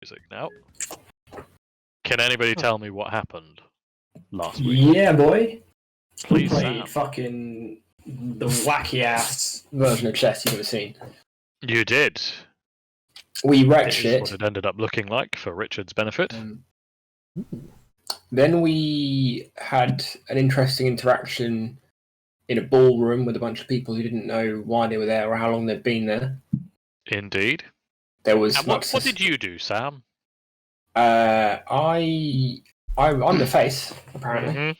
music now. Can anybody tell me what happened last week? Yeah, boy. Please, We Sam. played fucking the wacky ass version of chess you've ever seen. You did. We wrecked It is shit. what it ended up looking like for Richard's benefit. Then we had an interesting interaction in a ballroom with a bunch of people who didn't know why they were there or how long they'd been there. Indeed. There was And what did you do, Sam? I'm the face, apparently. Mhm.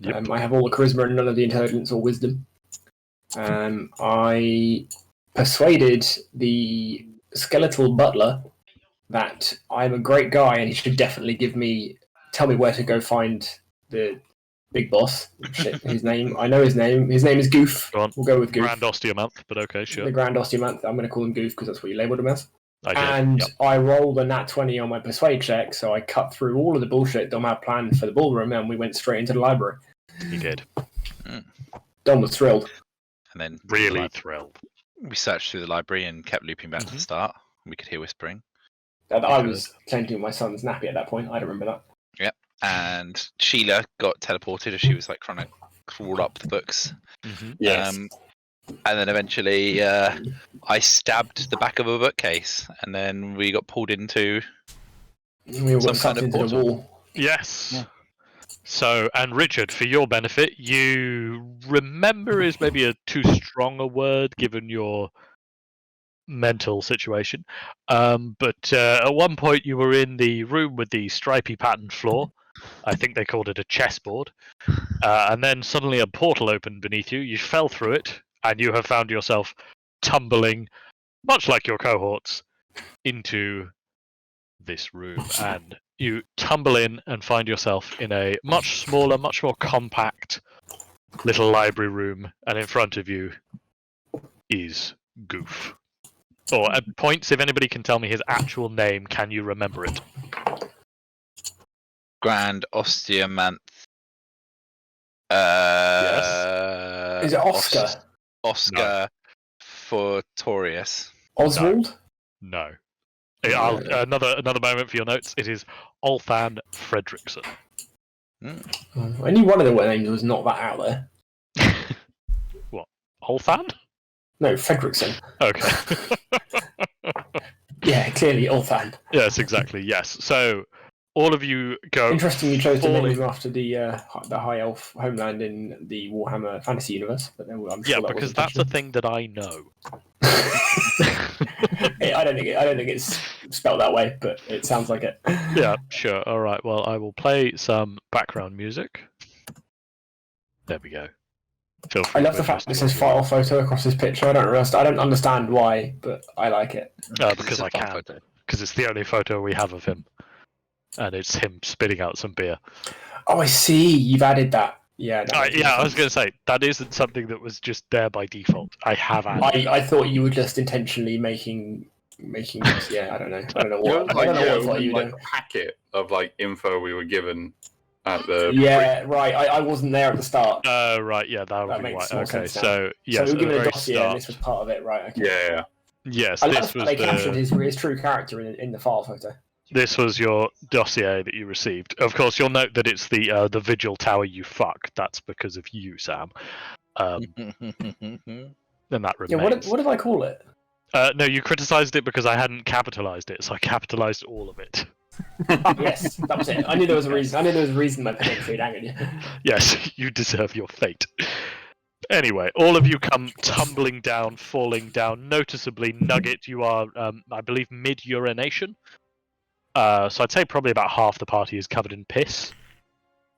Yep. I have all the charisma and none of the intelligence or wisdom. I persuaded the skeletal butler that I'm a great guy and he should definitely tell me where to go find the big boss. Shit, his name. I know his name. His name is Goof. Go on. We'll go with Goof. Grand Osteomonth, but okay, sure. The Grand Osteomonth. I'm going to call him Goof because that's what you labelled him as. I did. And Yep. I rolled a nat 20 on my persuade check, so I cut through all of the bullshit Dom had planned for the ballroom and we went straight into the library. He did. Dom was thrilled. And then Really thrilled. we searched through the library and kept looping back to the start. We could hear whispering. I was changing my son's nappy at that point. I don't remember that. Yep. And Sheila got teleported as she was like trying to crawl up the books. Mm-hmm. Yes. And then eventually I stabbed the back of a bookcase and then we got pulled into We all got some sucked kind of into the portal. wall. Yes. Yeah. So, and Richard, for your benefit, you remember is maybe a too strong a word given your mental situation. But at one point you were in the room with the stripy patterned floor. I think they called it a chessboard. And then suddenly a portal opened beneath you. You fell through it, and you have found yourself tumbling, much like your cohorts, into this room. And you tumble in and find yourself in a much smaller, much more compact little library room. And in front of you is Goof. Or at points, if anybody can tell me his actual name, can you remember it? Grand Osteomonth. Yes. Is it Oscar? Oscar Fortorius. Oswald? No. Another moment for your notes. It is Olthan Fredrickson. I knew one of the names was not that out there. What? Olthan? No, Fredrickson. Okay. Yeah, clearly Olthan. Yes, exactly. Yes. So all of you go. Interesting you chose to name falling- him after the High Elf homeland in the Warhammer Fantasy universe. But I'm sure Yeah, that because wasn't that's a intentional. thing that I know. I don't think it's spelled that way, but it sounds like it. Yeah, sure. All right. Well, I will play some background music. There we go. Feel free I love to the fact adjust this is what you file photo across this picture. I don't understand why, but I like it. want. Because It's a I fun can. photo. Because it's the only photo we have of him, and it's him spitting out some beer. Oh, I see. You've added that. Yeah. I was going to say that isn't something that was just there by default. I have added. I thought you were just intentionally making. Yeah, I don't know. I don't know what. I don't know what I thought you were doing. a packet of like info we were given at the Yeah, right. I wasn't there at the start. Right, yeah, that would That be makes why. more Okay, sense now. so yes, So we were at the given a very dossier, start, and this was part of it, right? Okay. yeah. yes, I love this that was they captured the his true character in the file photo. this was your dossier that you received. Of course, you'll note that it's the Vigil Tower you fucked. That's because of you, Sam. And that Yeah. remains. What did I call it? No, you criticised it because I hadn't capitalised it, so I capitalised all of it. Yes, that was it. I knew there was a reason. My pen angered you. Yes, you deserve your fate. Anyway, all of you come tumbling down, falling down noticeably. Nugget, you are, I believe, mid-urination. So I'd say probably about half the party is covered in piss.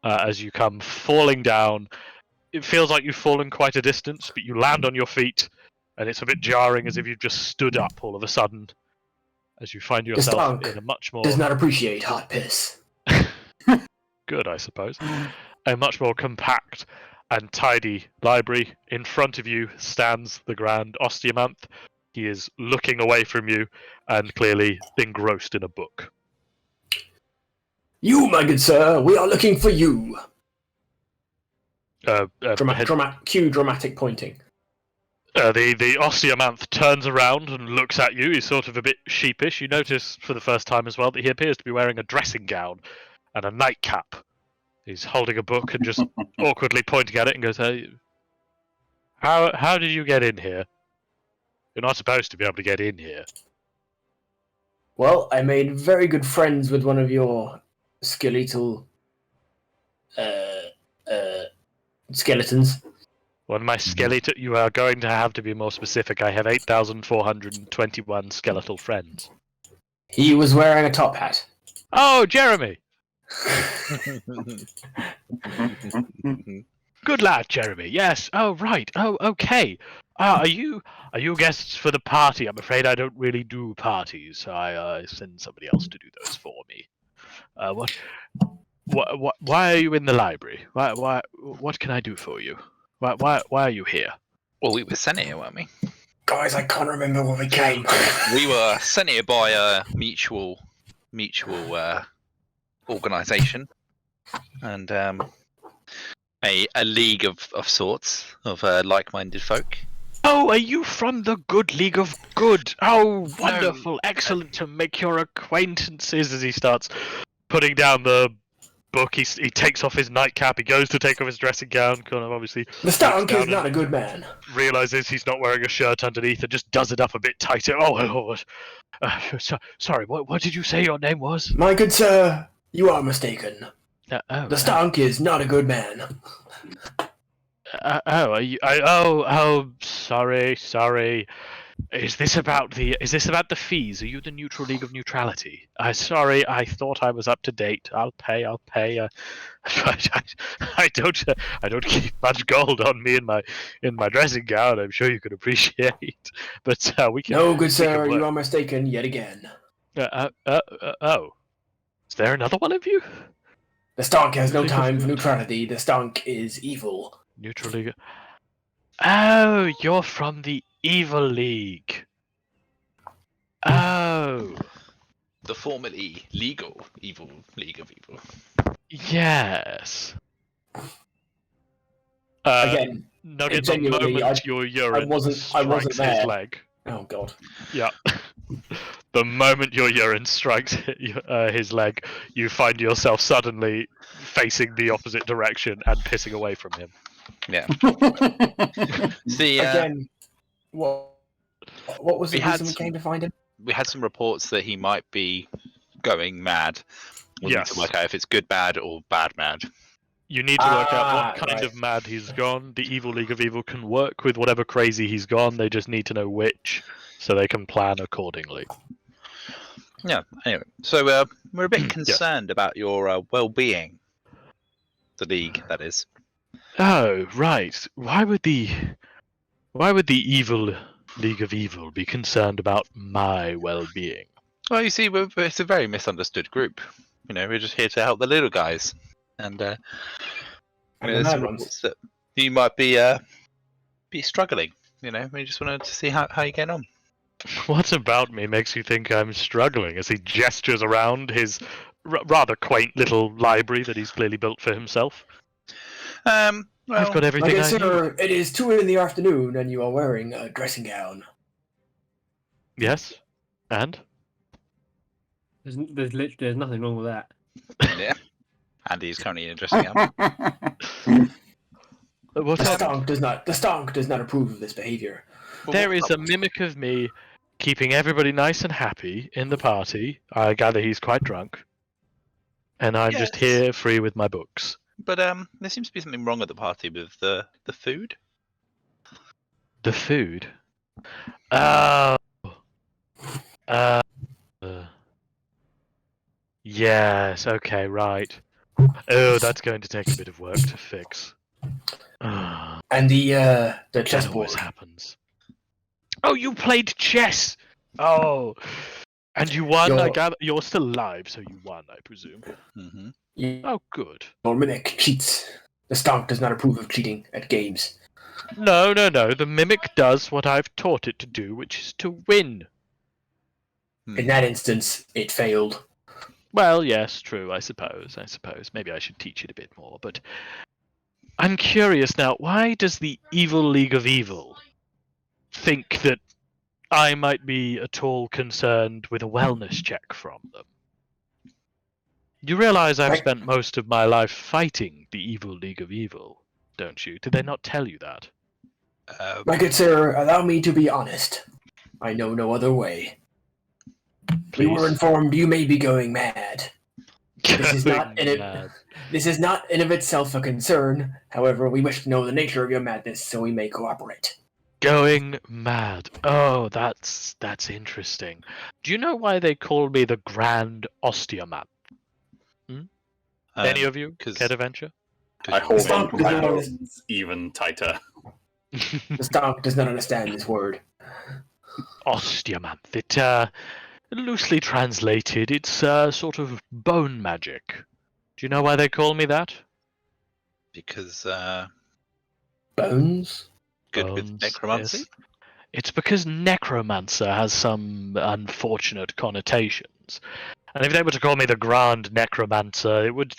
As you come falling down, it feels like you've fallen quite a distance, but you land on your feet, and it's a bit jarring as if you've just stood up all of a sudden. As you find yourself Stunk in a much more... Does not appreciate hot piss. Good, I suppose. A much more compact and tidy library. In front of you stands the Grand Osteomonth. He is looking away from you and clearly engrossed in a book. You, my good sir, we are looking for you. Head- Cue dramatic pointing. The Osteomanth turns around and looks at you. He's sort of a bit sheepish. You notice for the first time as well that he appears to be wearing a dressing gown and a nightcap. He's holding a book and just awkwardly pointing at it and goes, "Hey, how did you get in here? You're not supposed to be able to get in here." Well, I made very good friends with one of your skeletal skeletons. One of my skeleton. You are going to have to be more specific. I have 8,421 skeletal friends. He was wearing a top hat. Oh, Jeremy! Good lad, Jeremy. Yes. Oh, right. Oh, okay. Are you guests for the party? I'm afraid I don't really do parties, so I send somebody else to do those for me. Why are you in the library? What can I do for you? Why are you here? Well, we were sent here, weren't we? Guys, I can't remember when we came. We were sent here by a mutual organisation, and a league of sorts of like-minded folk. Oh, are you from the Good League of Good? Oh, wonderful, excellent to make your acquaintances. As he starts putting down the book, he takes off his nightcap. He goes to take off his dressing gown. Kind of obviously. The Stunk is not a good man. Realizes he's not wearing a shirt underneath and just does it up a bit tighter. Oh, sorry. What did you say your name was? My good sir, you are mistaken. The The Stunk is not a good man. Are you? Sorry. Is this about the fees? Are you the Neutral League of Neutrality? Sorry, I thought I was up to date. I'll pay. I don't keep much gold on me in my dressing gown. I'm sure you can appreciate. But we can. No, good sir, you are mistaken yet again. Oh, is there another one of you? The Stunk has no time for neutrality. The Stunk is evil. Neutral League. Oh, you're from the Evil League. Oh. The formerly legal Evil League of Evil. Yes. Again, Nugget, the genuinely, moment your urine I wasn't strikes there. his leg. Oh god. Yeah. The moment your urine strikes his leg, you find yourself suddenly facing the opposite direction and pissing away from him. Yeah. The Again, what was the we had reason we came to find him? we had some reports that he might be going mad. We need Yes. to work out if it's good bad or bad mad. You need to work out what kind right. of mad he's gone. The Evil League of Evil can work with whatever crazy he's gone. They just need to know which, so they can plan accordingly. Yeah. Anyway, so we're a bit concerned about your well-being. The league, that is. Oh, right. Why would the Evil League of Evil be concerned about my well-being? Well, you see, it's a very misunderstood group. You know, we're just here to help the little guys, and And there's the some mad ones. reports that you might be struggling. You know, we just wanted to see how you get on. What about me makes you think I'm struggling? As he gestures around his rather quaint little library that he's clearly built for himself. Well, I've got everything Okay, I need. sir, it is 2 in the afternoon and you are wearing a dressing gown. Yes, and There's nothing wrong with that. yeah. Andy is currently in a dressing gown. what The happened? Stunk does not approve of this behavior. There is a mimic of me keeping everybody nice and happy in the party. I gather he's quite drunk, and I'm just Yes. here free with my books. But there seems to be something wrong at the party with the food. The food. Oh. Yes. Okay. Right. Oh, that's going to take a bit of work to fix. And the That always chessboard. happens. Oh, you played chess. Oh, and you won. I You're- gather you're still alive, so you won, I presume. Mm-hmm. Oh, good. Your mimic cheats. The Stunk does not approve of cheating at games. No. The mimic does what I've taught it to do, which is to win. In that instance, it failed. Well, yes, true. I suppose. Maybe I should teach it a bit more. But I'm curious now. Why does the Evil League of Evil think that I might be at all concerned with a wellness check from them. You realize I've spent most of my life fighting the evil League of Evil, don't you? Did they not tell you that? My good sir, allow me to be honest. I know no other way. We were Please. informed you may be going mad. This is not Mad. This is not in of itself a concern. However, we wish to know the nature of your madness so we may cooperate. Going mad. Oh, that's interesting. Do you know why they call me the Grand Osteoman? Any of you care to venture? I hold Stop, on to my because bones even tighter. The stock does not understand this word. Osteomanth. It, loosely translated, it's sort of bone magic. Do you know why they call me that? Because Bones? good with Bones, necromancy. yes. It's because necromancer has some unfortunate connotations. And if they were to call me the Grand Necromancer, it would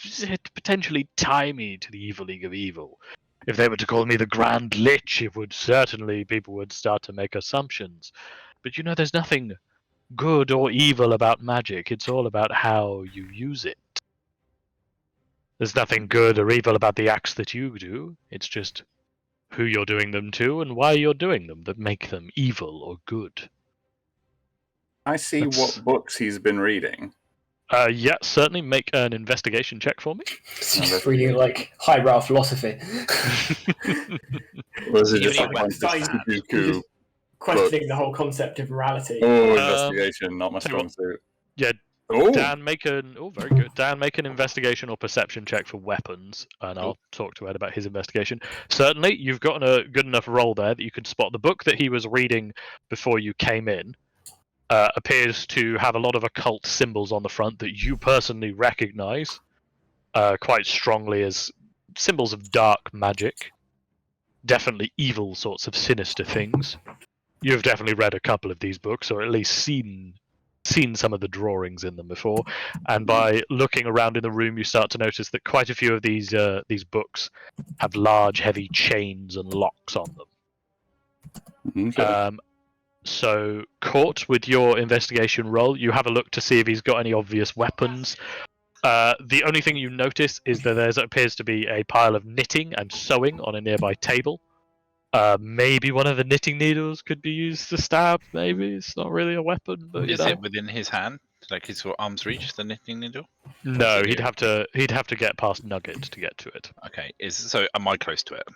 potentially tie me to the Evil League of Evil. If they were to call me the Grand Lich, it would certainly, people would start to make assumptions. But you know, there's nothing good or evil about magic. It's all about how you use it. There's nothing good or evil about the acts that you do. It's just who you're doing them to and why you're doing them that make them evil or good. I see what books he's been reading. Yeah, certainly make an investigation check for me. It's just reading like highbrow philosophy. Was it You just need like Stein- Sudoku? questioning the whole concept of morality. Oh, investigation, not my tell you strong suit. Yeah, Oh, Dan, make an very good. Dan, make an investigation or perception check for weapons, and I'll talk to Ed about his investigation. Certainly, you've gotten a good enough roll there that you can spot the book that he was reading before you came in. Appears to have a lot of occult symbols on the front that you personally recognize quite strongly as symbols of dark magic. Definitely evil sorts of sinister things. You've definitely read a couple of these books, or at least seen some of the drawings in them before. And by looking around in the room, you start to notice that quite a few of these books have large, heavy chains and locks on them. okay. So, Court, with your investigation roll, you have a look to see if he's got any obvious weapons. The only thing you notice is that there appears to be a pile of knitting and sewing on a nearby table. Maybe one of the knitting needles could be used to stab. Maybe it's not really a weapon, but Is it within his hand, like his arm's reach, the knitting needle? No, he'd have to get past Nugget to get to it. Okay, so am I close to it?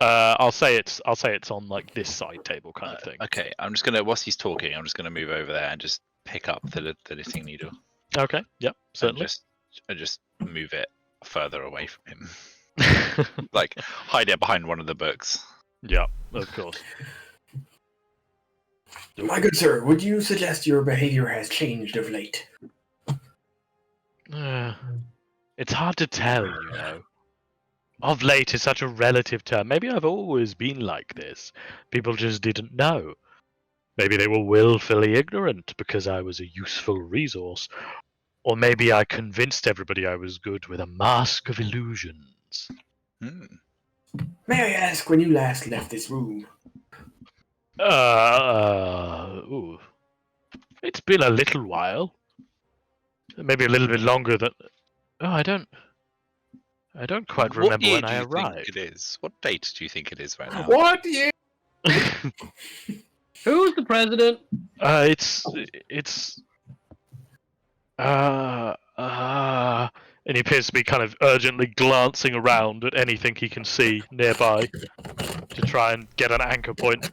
I'll say it's on like this side table kind of thing. Okay, I'm just gonna whilst he's talking, I'm just gonna move over there and just pick up the knitting needle. Okay, yep, certainly. And just move it further away from him, like hide it behind one of the books. Yeah, of course. My good sir, would you suggest your behavior has changed of late? It's hard to tell, you know. Of late is such a relative term. Maybe I've always been like this. People just didn't know. Maybe they were willfully ignorant because I was a useful resource. Or maybe I convinced everybody I was good with a mask of illusions. May I ask when you last left this room? Ooh. It's been a little while. Maybe a little bit longer than... Oh, I don't quite remember when I arrived. Think it is? What date do you think it is right now? What year? Who's the president? And he appears to be kind of urgently glancing around at anything he can see nearby to try and get an anchor point.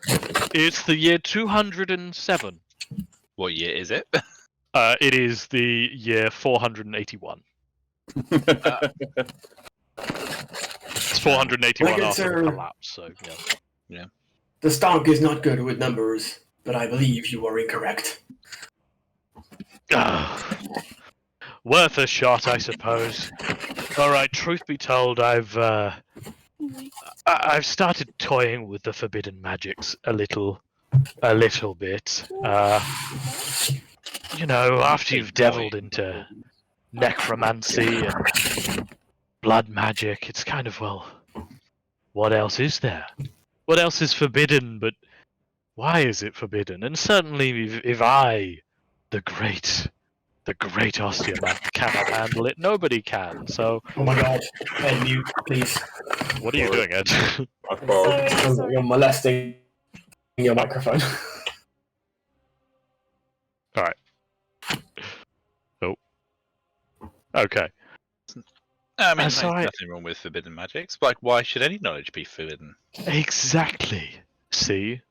It's the year 207. What year is it? It is the year 481. It's 481 Like after sir. the collapse, so yeah. The stonk is not good with numbers, but I believe you are incorrect. Worth a shot, I suppose. Alright, truth be told, I've started toying with the forbidden magics a little bit. You know, after you've delved into necromancy and blood magic, it's kind of, well, what else is there? What else is forbidden but Why is it forbidden? And certainly, if I, the great osteomath, cannot handle it, nobody can. So, Oh my god. Ed, mute, please. what are you doing, Ed? I borrowed. You're molesting your microphone. All right. Oh. Okay. I mean, So there's nothing wrong with forbidden magics. Like, why should any knowledge be forbidden? Exactly. See,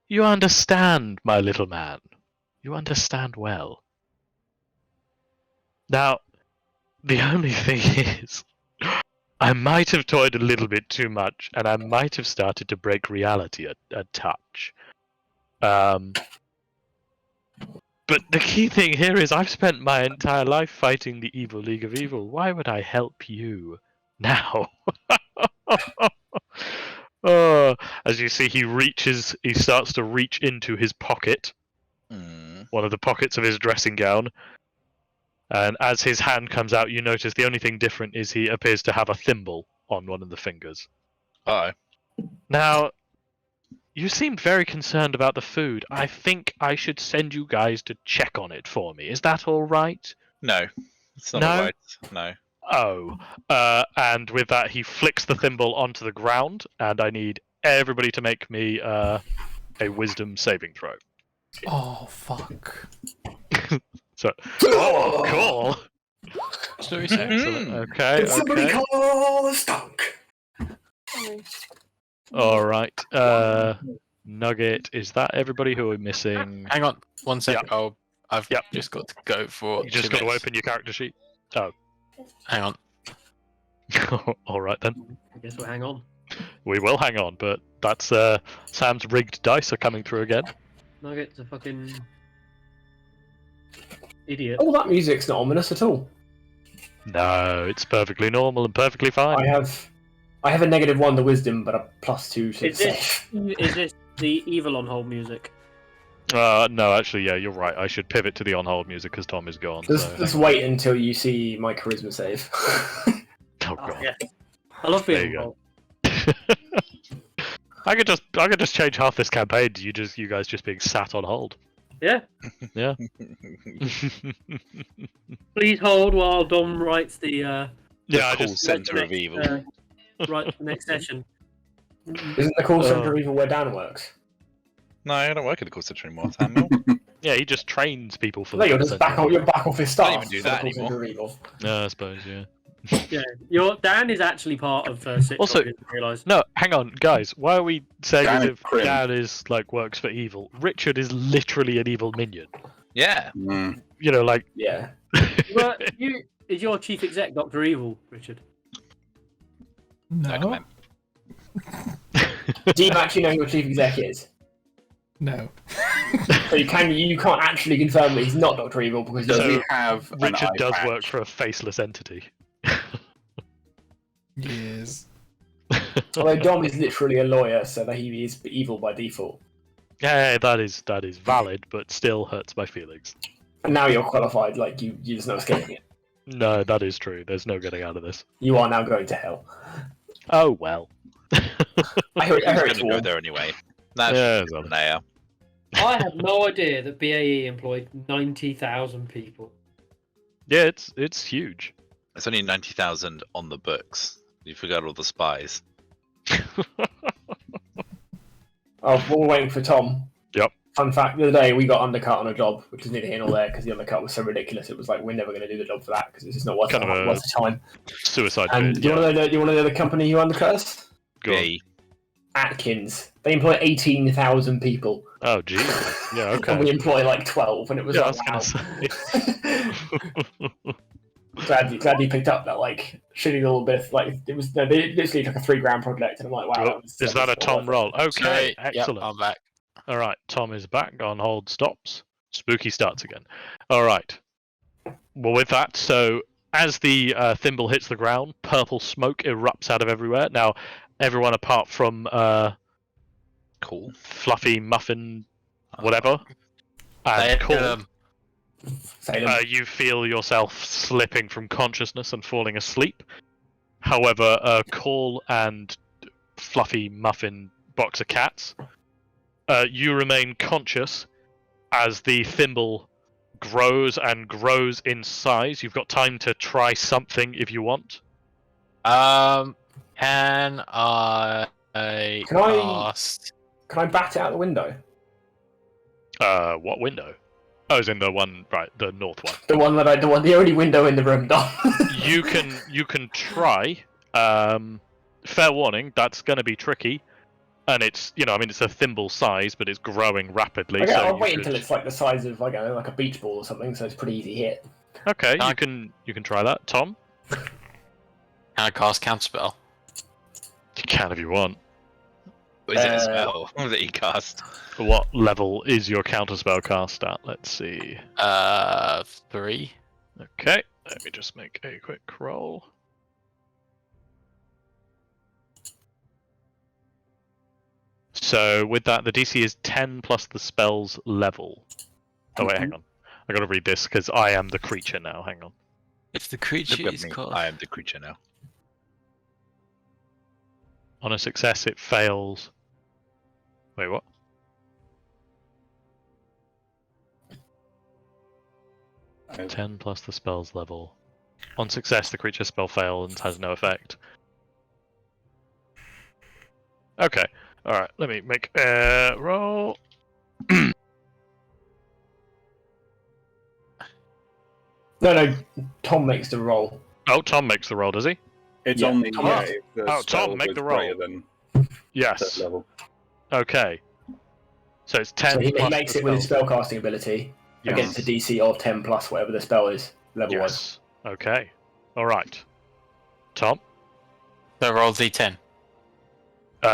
you understand, my little man. You understand well. Now, the only thing is, I might have toyed a little bit too much, and I might have started to break reality a touch. But the key thing here is I've spent my entire life fighting the evil League of Evil. Why would I help you now? Oh, as you see, he starts to reach into his pocket, one of the pockets of his dressing gown. And as his hand comes out, you notice the only thing different is he appears to have a thimble on one of the fingers. Oh, Now, you seemed very concerned about the food. I think I should send you guys to check on it for me. Is that all right? no. It's not No? alright. No. Oh. And with that, he flicks the thimble onto the ground, and I need everybody to make me a wisdom saving throw. Oh, fuck. So, oh, cool. So it's Excellent. Okay, Did somebody okay. call the stunk? All right. Nugget, is that everybody who are missing? Hang on, 1 second. Yep. Oh, I've Yep. just got to go for. You just 2 got to minutes. open your character sheet. Hang on. All right then. I guess we'll hang on. We will hang on, but that's Sam's rigged dice are coming through again. Nugget's a fucking idiot. Oh, that music's not ominous at all. No, it's perfectly normal and perfectly fine. I have a -1 to wisdom, but a +2 to Is this, save. is this the evil on hold music? No, actually, yeah, you're right. I should pivot to the on-hold music because Tom is gone. Just wait until you see my charisma save. Oh Oh, god. yeah. I love There being you on go. hold. I could just change half this campaign to you guys just being sat on hold. Yeah. Yeah. Please hold while Dom writes the Yeah, I call just center of evil. Right, the next session. Isn't the call center evil where Dan works? No, I don't work at the call center anymore, Samuel. yeah, he just trains people for No, the you're call just center. your back office staff. even do for the that call center anymore. of evil. No, I suppose, yeah. Yeah, Dan is actually part of sitcom. Also- didn't realise. No, hang on, guys. Why are we saying Dan as is if Crim. Dan is like works for evil? Richard is literally an evil minion. Yeah. Mm. You know, like Yeah. But is your chief exec Dr. Evil, Richard? No No. comment. Do you actually know who your chief exec is? No. So you can't actually confirm that he's not Dr. Evil because Does he's he have an Richard eye does patch? work for a faceless entity. Yes. although Dom is literally a lawyer, so that he is evil by default. Yeah, that is valid, but still hurts my feelings. And now you're qualified, like you there's no escaping it. No, that is true. There's no getting out of this. You are now going to hell. Oh well. I heard Who's going it's to go warm. there anyway? That's Yeah, just exactly. there. I had no idea that BAE employed 90,000 people. Yeah, it's huge. It's only 90,000 on the books. You forgot all the spies. Oh, we're waiting for Tom. Yep. Fun fact: the other day we got undercut on a job, which is neither here nor there because the undercut was so ridiculous. It was like we're never going to do the job for that because it's just not worth Kind of a- the time. Suicide And bit. do you Yeah. want to know the company who undercut us? Go on. BAE. Atkins. They employ 18,000 people. Oh geez. Yeah. And we Okay. employ like 12, and it was Yeah, I like, was wow. glad you picked up that like shitty little bit. Of, like it was, they literally took a $3,000 project, and I'm like, wow. Well, is that a Tom roll? Okay, Sorry. Yep, excellent. I'm back. All right, Tom is back. On hold stops. Spooky starts again. All right. Well, with that, so as the thimble hits the ground, purple smoke erupts out of everywhere. Now, everyone apart from Cool. Fluffy Muffin, whatever, They- and Cool, Salem. you feel yourself slipping from consciousness and falling asleep. However, Cool and Fluffy Muffin boxer cats, you remain conscious as the thimble grows and grows in size. You've got time to try something if you want. Can I Can I- cast? Can I bat it out the window? What window? Oh, it's in the one, right, the north one. The only window in the room, Dom. You can try. Fair warning, that's going to be tricky, and it's it's a thimble size, but it's growing rapidly. Okay, so I'll you wait could- until it's like the size of like a beach ball or something, so it's a pretty easy hit. Okay, I- you can try that, Tom. Can I cast counterspell? You can if you want. Or is it a spell that you cast? What level is your counterspell cast at? Let's see. 3. Okay, let me just make a quick roll. So with that, the DC is 10 plus the spell's level. Oh wait, hang on. I gotta read this because I am the creature now. Hang on. If the creature Look is at me. called. I am the creature now. On a success, it fails. Wait, what? I- 10 plus the spell's level. On success, the creature spell fails and has no effect. Okay, alright, let me make a roll. No, Tom makes the roll. Oh, Tom makes the roll, does he? It's Yeah. only Tom- if the Oh, Tom, spell make was the roll. greater than Yes. that level. Okay. So it's 10 So he plus makes the it with his spell. spellcasting ability Yes. against a DC of 10 plus whatever the spell is level wise. Yes. Okay. Alright. Tom? So roll D10. You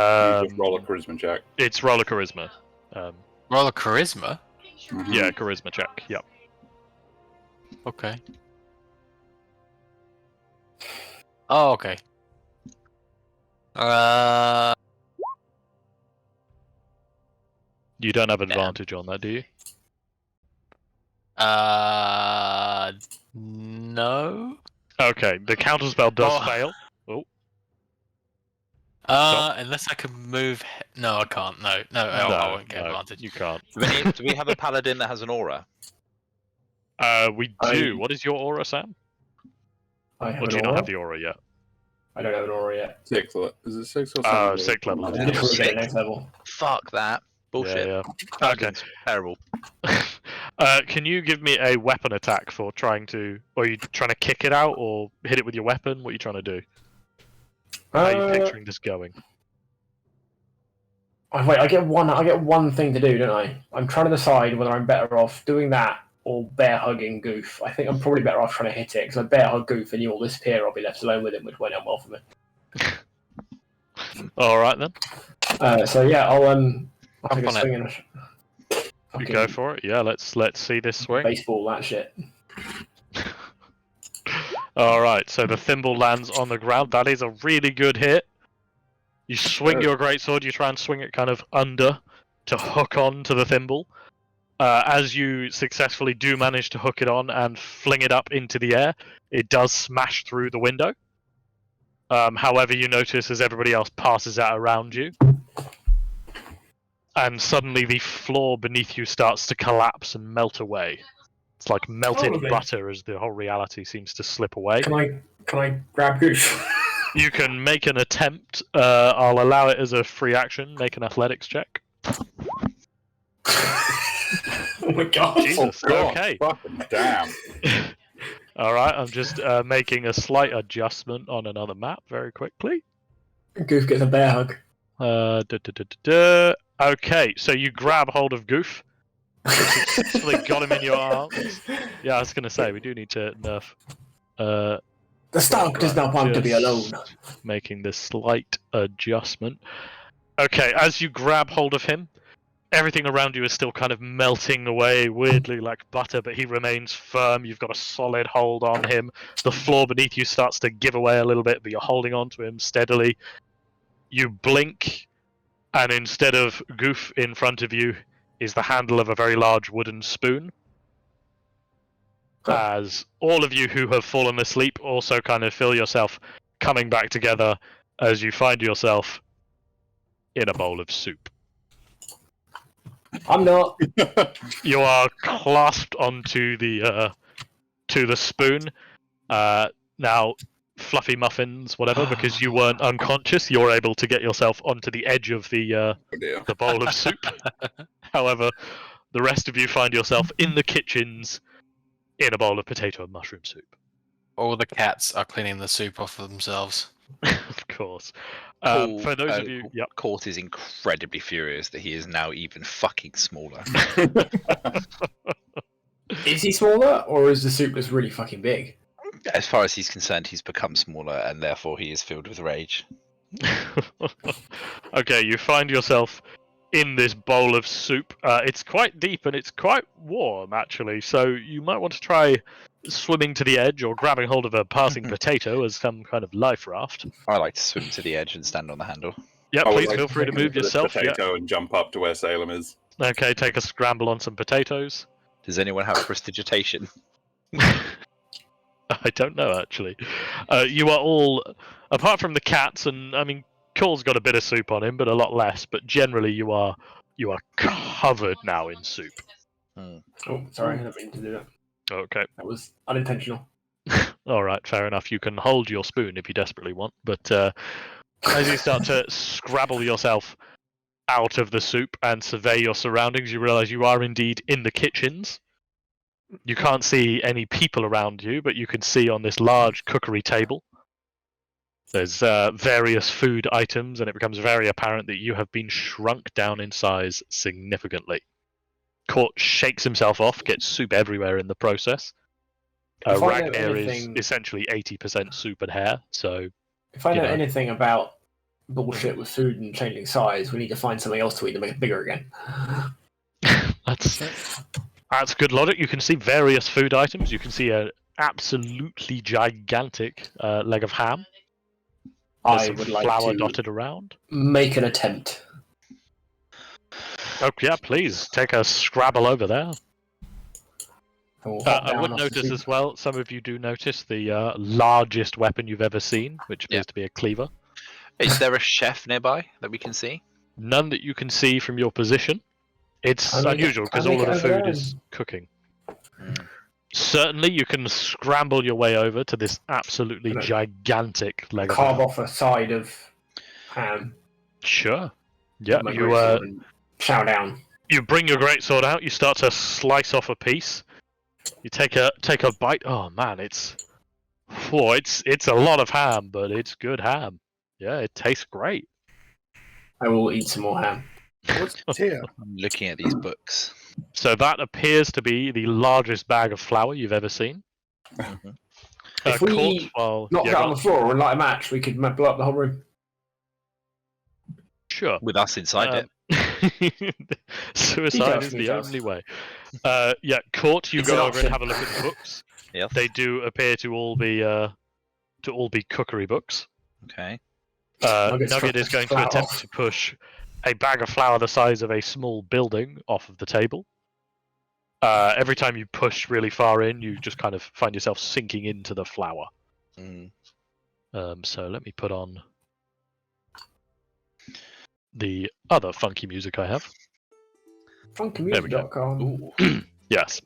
just roll a charisma check. It's roller charisma. Roll a charisma. Mhm. Yeah, charisma check. Yep. Okay. Oh, okay. You don't have advantage on that, do you? No. Okay, the counterspell does Oh. fail. Unless I can move. No, I can't. No, I won't get advantage. You can't. Do we have a paladin that has an aura? We do. What is your aura, Sam? I have Or do an you not aura. have the aura yet? I don't have an aura yet. Is it 6 or 7? 6th level. I'll Yeah. probably get Sick. it next level. Fuck that. Bullshit. Yeah. Paladin's terrible. Can you give me a weapon attack for trying to... Or are you trying to kick it out or hit it with your weapon? What are you trying to do? How are you picturing this going? Wait, I get one thing to do, don't I? I'm trying to decide whether I'm better off doing that or bear hugging Goof. I think I'm probably better off trying to hit it because I bear hug Goof and you'll disappear. I'll be left alone with him, which won't end well for me. Alright then. So yeah, I'll take a on it. swing and You go for it. Yeah, let's see this swing. baseball that shit. Alright, so the thimble lands on the ground. That is a really good hit. You swing your greatsword, you try and swing it kind of under to hook on to the thimble. As you successfully do manage to hook it on and fling it up into the air, it does smash through the window. However, you notice as everybody else passes out around you, and suddenly the floor beneath you starts to collapse and melt away. It's like melted Lovely. butter as the whole reality seems to slip away. Can I grab Goof? You can make an attempt. I'll allow it as a free action. Make an athletics check. Oh my god! Jesus. God, Okay. Fucking damn. All right. I'm just making a slight adjustment on another map very quickly. Goof gets a bear hug. Okay. So you grab hold of Goof. Successfully got him in your arms. Yeah, I was gonna say we do need to nerf. The Stark does not want to be alone. Just making this slight adjustment. Okay, as you grab hold of him, everything around you is still kind of melting away weirdly like butter, but he remains firm. You've got a solid hold on him. The floor beneath you starts to give away a little bit, but you're holding on to him steadily. You blink, and instead of Goof in front of you is the handle of a very large wooden spoon. As all of you who have fallen asleep also kind of feel yourself coming back together as you find yourself in a bowl of soup. I'm not. You are clasped onto the spoon. Now, fluffy muffins, whatever, because you weren't unconscious, you're able to get yourself onto the edge of the bowl of soup. However, the rest of you find yourself in the kitchens in a bowl of potato and mushroom soup. All the cats are cleaning the soup off of themselves. Of course. For those of you, yep. Court is incredibly furious that he is now even fucking smaller. Is he smaller, or is the soup just really fucking big? As far as he's concerned, he's become smaller, and therefore he is filled with rage. Okay, you find yourself in this bowl of soup. It's quite deep and it's quite warm, actually, so you might want to try swimming to the edge or grabbing hold of a passing potato as some kind of life raft. I like to swim to the edge and stand on the handle. Yeah, I would please like feel to free to take move this yourself. Yeah. potato and jump up to where Salem is. Okay, take a scramble on some potatoes. Does anyone have prestidigitation? I don't know, actually. You are all, apart from the cats, and I mean, Cole's got a bit of soup on him, but a lot less. But generally, you are covered now in soup. Oh, sorry, I didn't mean to do that. Okay. That was unintentional. All right, fair enough. You can hold your spoon if you desperately want, but as you start to scrabble yourself out of the soup and survey your surroundings, you realise you are indeed in the kitchens. You can't see any people around you, but you can see on this large cookery table there's various food items, and it becomes very apparent that you have been shrunk down in size significantly. Court shakes himself off, gets soup everywhere in the process. If I know Ragnar is anything- essentially 80% soup and hair, so If I know You know. anything about bullshit with food and changing size, we need to find something else to eat to make it bigger again. that's good logic. You can see various food items. You can see an absolutely gigantic leg of ham. There's I some would like flour to dotted around. make an attempt. Oh yeah, please take a scrabble over there. I would notice as well, some of you do notice the largest weapon you've ever seen, which appears to be a cleaver. Is there a chef nearby that we can see? None that you can see from your position. It's unusual because all of the food is cooking. Certainly, you can scramble your way over to this absolutely gigantic leg of Carve ham. off a side of ham. Sure. Yeah, with my you greatsword and chow down. you bring your greatsword out. You start to slice off a piece. You take a bite. Oh man, it's a lot of ham, but it's good ham. Yeah, it tastes great. I will eat some more ham. What's here? I'm looking at these books. So that appears to be the largest bag of flour you've ever seen. If we knock yeah, it go on the floor and light a match, we could blow up the whole room. Sure. With us inside it. Suicide is the Details. only way. Yeah, Court, you It's go an over and option. have a look at the books. Yes. They do appear to all be cookery books. Okay. Nugget is going to flour attempt off. to push a bag of flour the size of a small building off of the table. Every time you push really far in, you just kind of find yourself sinking into the flour. Mm. So let me put on the other funky music I have. Funkymusic.com. Yes.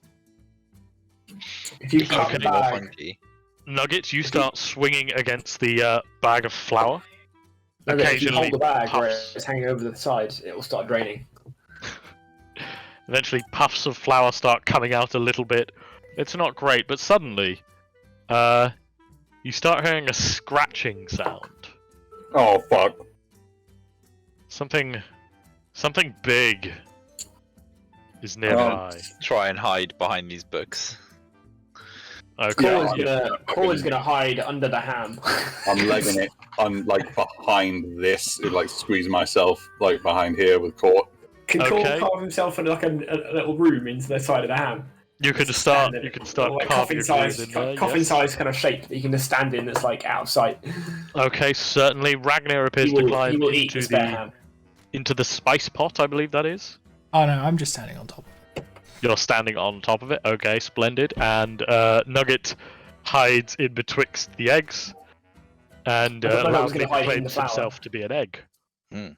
If you cut Okay. the More bag, funky. Nuggets, you start swinging against the bag of flour. if you Occasionally, hold the bag where puffs. it's hanging over the side, it will start draining. Eventually, puffs of flour start coming out a little bit. It's not great, but suddenly, you start hearing a scratching sound. Oh fuck! Something big is nearby. Try and hide behind these books. Okay. Cole is gonna hide under the ham. I'm legging it. I'm like behind this, like squeeze myself like behind here with Court. Can Okay. Cole carve himself in like a little room into the side of the ham? You can Just start. stand in You it. can start Like carving your coffin grooves size, in there. coffin yes. size kind of shape that you can just stand in. That's like out of sight. Okay, certainly. Ragnar appears He to will climb eat into the spare the ham. into the spice pot, I believe that is. Oh no, I'm just standing on top. You're standing on top of it. Okay, splendid. And Nugget hides in betwixt the eggs and I thought Nugget was loudly gonna hide in the proclaims flour. himself to be an egg. Hmm.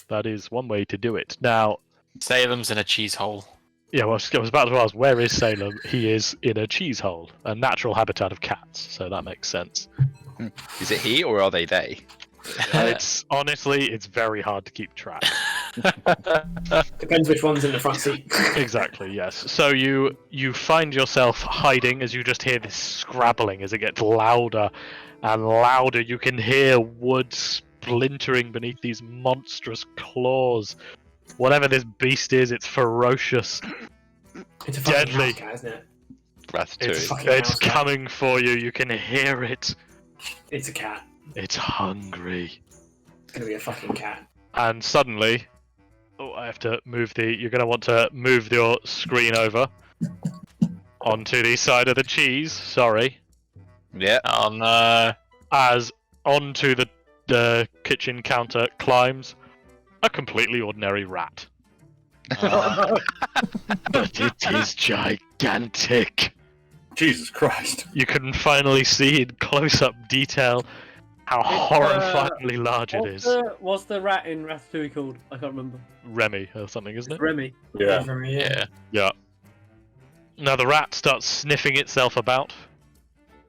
That is one way to do it. Now, Salem's in a cheese hole. Yeah, well, I was about to ask, where is Salem? He is in a cheese hole, a natural habitat of cats, so that makes sense. Is it he or are they they? It's honestly, it's very hard to keep track. Depends which one's in the front seat. Exactly, yes. So you find yourself hiding as you just hear this scrabbling as it gets louder and louder. You can hear wood splintering beneath these monstrous claws. Whatever this beast is, it's ferocious. It's a fucking Deadly. house cat, isn't it? Ratatouille. fucking It's house cat. coming for you. You can hear it. It's a cat. It's hungry. It's gonna be a fucking cat. And suddenly, I have to move you're going to want to move your screen over onto the side of the cheese. Sorry. Yeah. Oh no. As onto the kitchen counter climbs a completely ordinary rat. But it is gigantic. Jesus Christ. You can finally see in close-up detail how horrifyingly large it is. What's the rat in Ratatouille called? I can't remember. Remy or something, isn't it? Remy. Yeah. Yeah. Yeah. Now the rat starts sniffing itself about,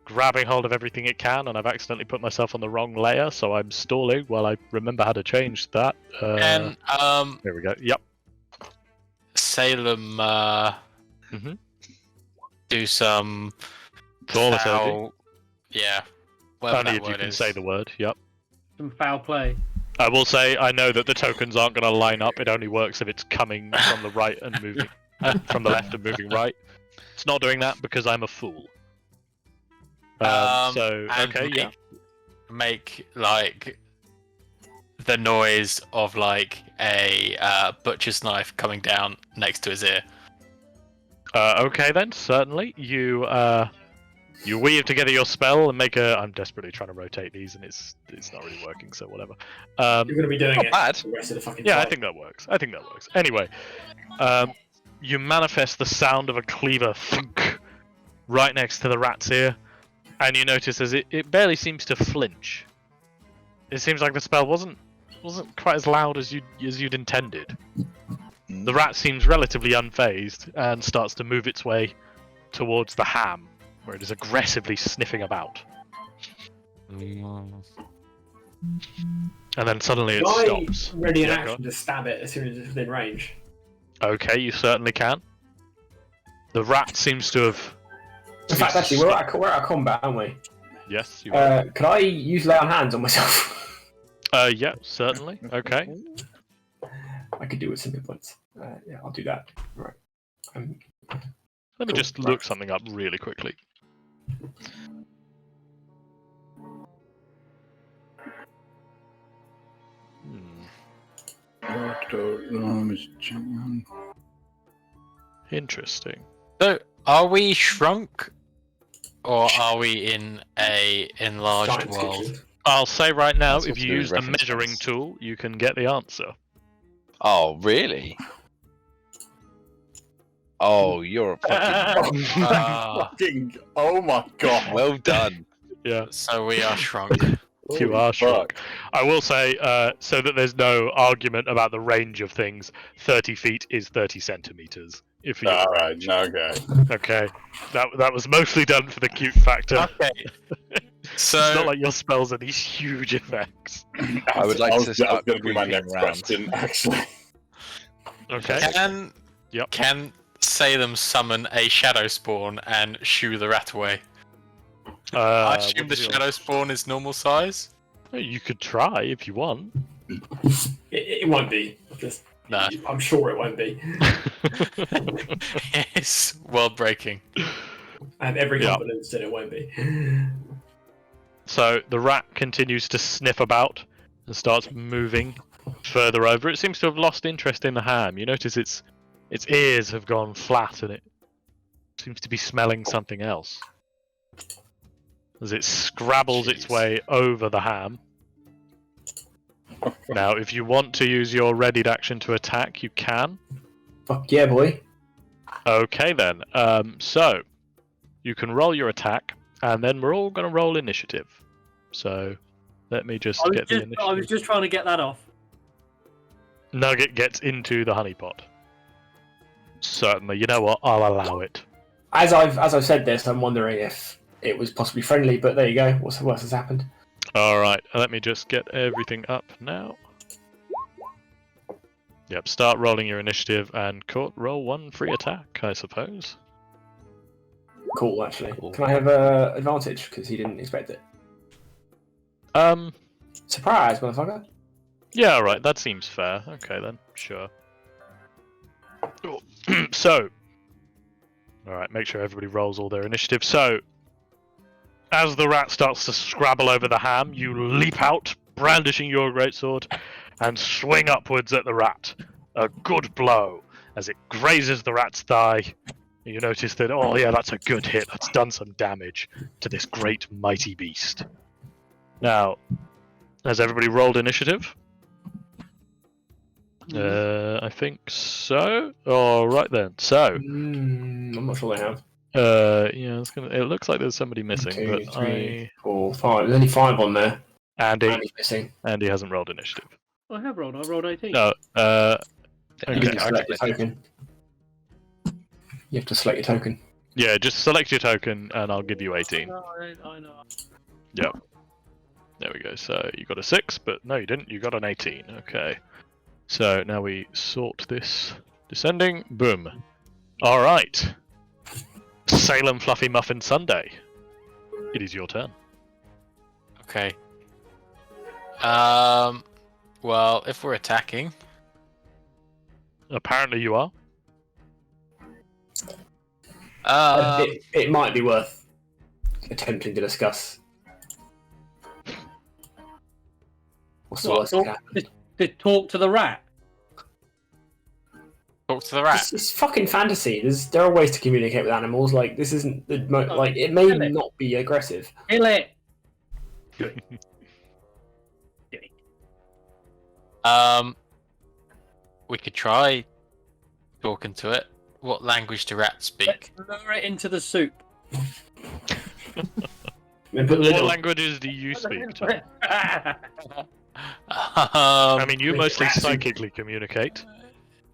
grabbing hold of everything it can, and I've accidentally put myself on the wrong layer, so I'm stalling while I remember how to change that. And There we go. Yep. Salem do some Thaumaturgy. foul... Yeah. Whatever Only that if you word can is. say the word. Yep. Some foul play. I will say I know that the tokens aren't going to line up. It only works if it's coming from the right and moving from the left and moving right. It's not doing that because I'm a fool. So and okay, yeah. Make like the noise of like a butcher's knife coming down next to his ear. Okay then, certainly. You weave together your spell and make a. I'm desperately trying to rotate these, and it's not really working. So whatever. You're gonna be doing Not it bad. the rest of the fucking Yeah, I time. think that works. Anyway, you manifest the sound of a cleaver thunk right next to the rat's ear, and you notice as it barely seems to flinch. It seems like the spell wasn't quite as loud as you'd intended. The rat seems relatively unfazed and starts to move its way towards the ham, where it is aggressively sniffing about. And then suddenly it Can stops. I ready an Yeah, go action to stab it as soon as it's within range? Okay, you certainly can. The rat seems to have. In fact, actually, we're at combat, aren't we? Yes, you are. Could I use lay on hands on myself? Yeah, certainly. Okay. I could do with some hit points. Yeah, I'll do that. Right. Let me Cool, just right. look something up really quickly. Interesting. So, are we shrunk, or are we in a enlarged Science world? kitchen. I'll say right now, That's if what's you doing use the reference measuring points. tool, you can get the answer. Oh, really? Oh, you're a fucking... Fucking, oh my god. well done. Yeah, So we are shrunk. you Holy are shrunk. fuck. I will say, so that there's no argument about the range of things, 30 feet is 30 centimeters. If you Alright, okay. Okay, that was mostly done for the cute factor. Okay. It's not So, like your spells are these huge effects. I would like That to was start going to be my creeping next around. question, actually. Okay. can Salem summon a shadow spawn and shoo the rat away? I assume the what's your- shadow spawn is normal size. You could try if you want. It won't be. No, I'm sure it won't be. it's world breaking. I have every Yeah. confidence that it won't be. So the rat continues to sniff about and starts moving further over. It seems to have lost interest in the ham. You notice its ears have gone flat and it seems to be smelling something else. As it scrabbles its way over the ham. Now, if you want to use your readied action to attack, you can. Fuck yeah, boy. Okay then. So you can roll your attack, and then we're all going to roll initiative. So let me get the initiative. I was just trying to get that off. Nugget gets into the honeypot. Certainly. You know what? I'll allow it. As I've said this, I'm wondering if it was possibly friendly, but there you go. What's the worst has happened? All right. Let me just get everything up now. Yep. Start rolling your initiative and roll 1 free attack, I suppose. Cool, actually. Cool. Can I have a advantage because he didn't expect it? Surprise, motherfucker! Yeah. All right. That seems fair. Okay then. Sure. So. All right. Make sure everybody rolls all their initiative. So. As the rat starts to scrabble over the ham, you leap out, brandishing your greatsword, and swing upwards at the rat. A good blow as it grazes the rat's thigh. You notice that, oh yeah, that's a good hit. That's done some damage to this great mighty beast. Now, has everybody rolled initiative? I think so. All right then. So, I'm not sure they have. yeah, it looks like there's somebody missing, 2, but 3, 4, 5. There's only 5 on there. Andy Andy's missing. hasn't rolled initiative. I have rolled. I rolled 18. No. You Okay. need to select your token. You have to select your token. Yeah, just select your token, and I'll give you 18. I know. Yep. There we go. So you got a 6, but no, you didn't. You got an 18. Okay. So now we sort this. Descending. Boom. All right. Salem Fluffy Muffin Sunday. It is your turn. Okay. Well, if we're attacking, Apparently you are. It might be worth attempting to discuss. What's the worst that can happen? To talk to the rat. talk to the rat. It's fucking fantasy. There are ways to communicate with animals. Like this isn't the like it may not be aggressive. Kill it. We could try talking to it. What language do rats speak? Let's lower it into the soup. What languages do you speak to? I mean, you mostly psychically communicate.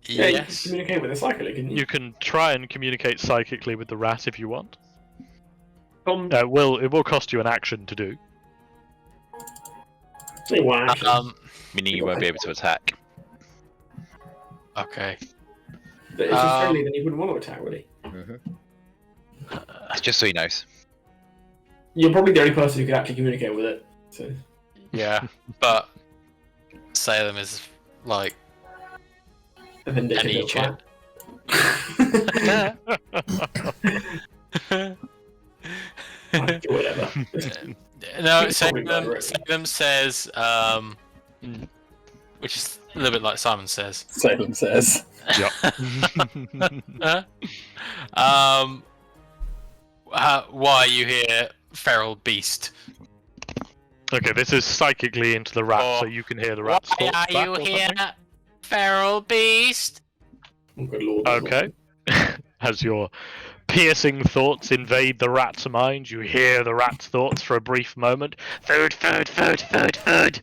Yeah, you can Yes. communicate with a psychic, can you? You can try and communicate psychically with the rat if you want. Tom, It will cost you an action to do. Say one action. Meaning you won't be able to attack. Okay. But if he's friendly, then he wouldn't want to attack, would he? Just so he knows. You're probably the only person who can actually communicate with it. So. Yeah, but Salem is like And then an little Egypt. rat. Whatever. No, It's probably about right. Salem says, which is a little bit like Simon says. Salem says. Why are you here, feral beast? Okay, this is psychically into the rat, so you can hear the rat's Why thoughts are back you or here, something. feral beast? Oh, good lord. Okay. As your piercing thoughts invade the rat's mind, you hear the rat's thoughts for a brief moment. Food, food, food, food, food.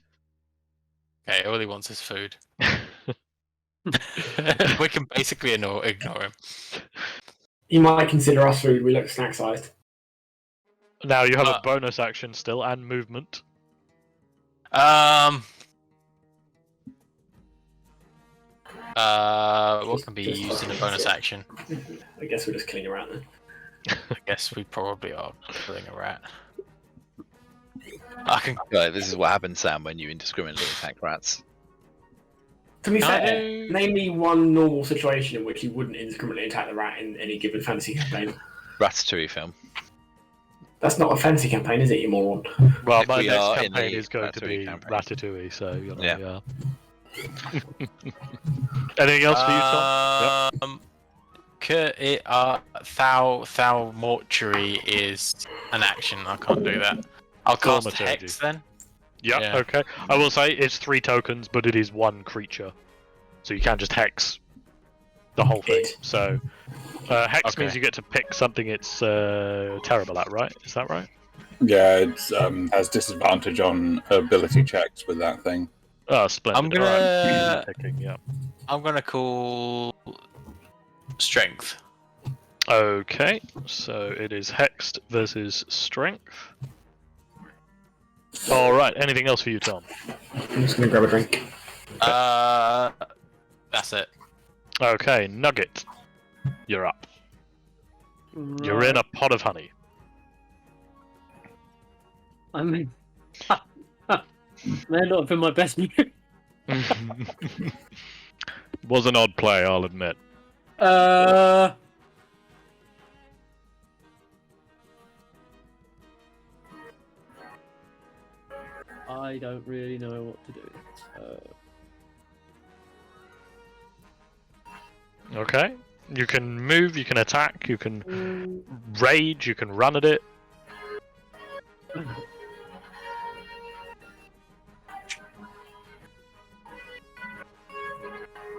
Okay, all he wants is food. We can basically ignore him. He might consider us food. We look snack sized. Now you have a bonus action still and movement. What can be Just used in a fucking bonus shit. action? I guess we're just killing a rat then. I guess we probably are killing a rat. I can. Right, this is what happens, Sam, when you indiscriminately attack rats. To be Can I fair, do- name me one normal situation in which you wouldn't indiscriminately attack the rat in any given fantasy campaign. Ratatouille film. That's not a fantasy campaign, is it, you moron? Well, If my we next are in campaign the is going to be Ratatouille campaign. Ratatouille, so you know, Yeah. yeah. Anything else for you, Tom? Thou mortuary is an action. I can't do that. I'll cast Thaumaturgy. Hex then. Yeah, Yeah. okay. I will say it's 3 tokens, but it is 1 creature. So you can just hex the whole thing. It. So hex Okay. means you get to pick something it's terrible at, right? Is that right? Yeah, it has disadvantage on ability checks with that thing. Oh, splendid. I'm gonna- Alright. Picking, yeah. I'm gonna call Strength. Okay, so it is Hexed versus Strength. Alright, anything else for you, Tom? I'm just gonna grab a drink. That's it. Okay, Nugget. You're up. You're in a pot of honey. I mean, may not have been my best move. Was an odd play, I'll admit. I don't really know what to do. Okay. You can move, you can attack, you can rage, you can run at it.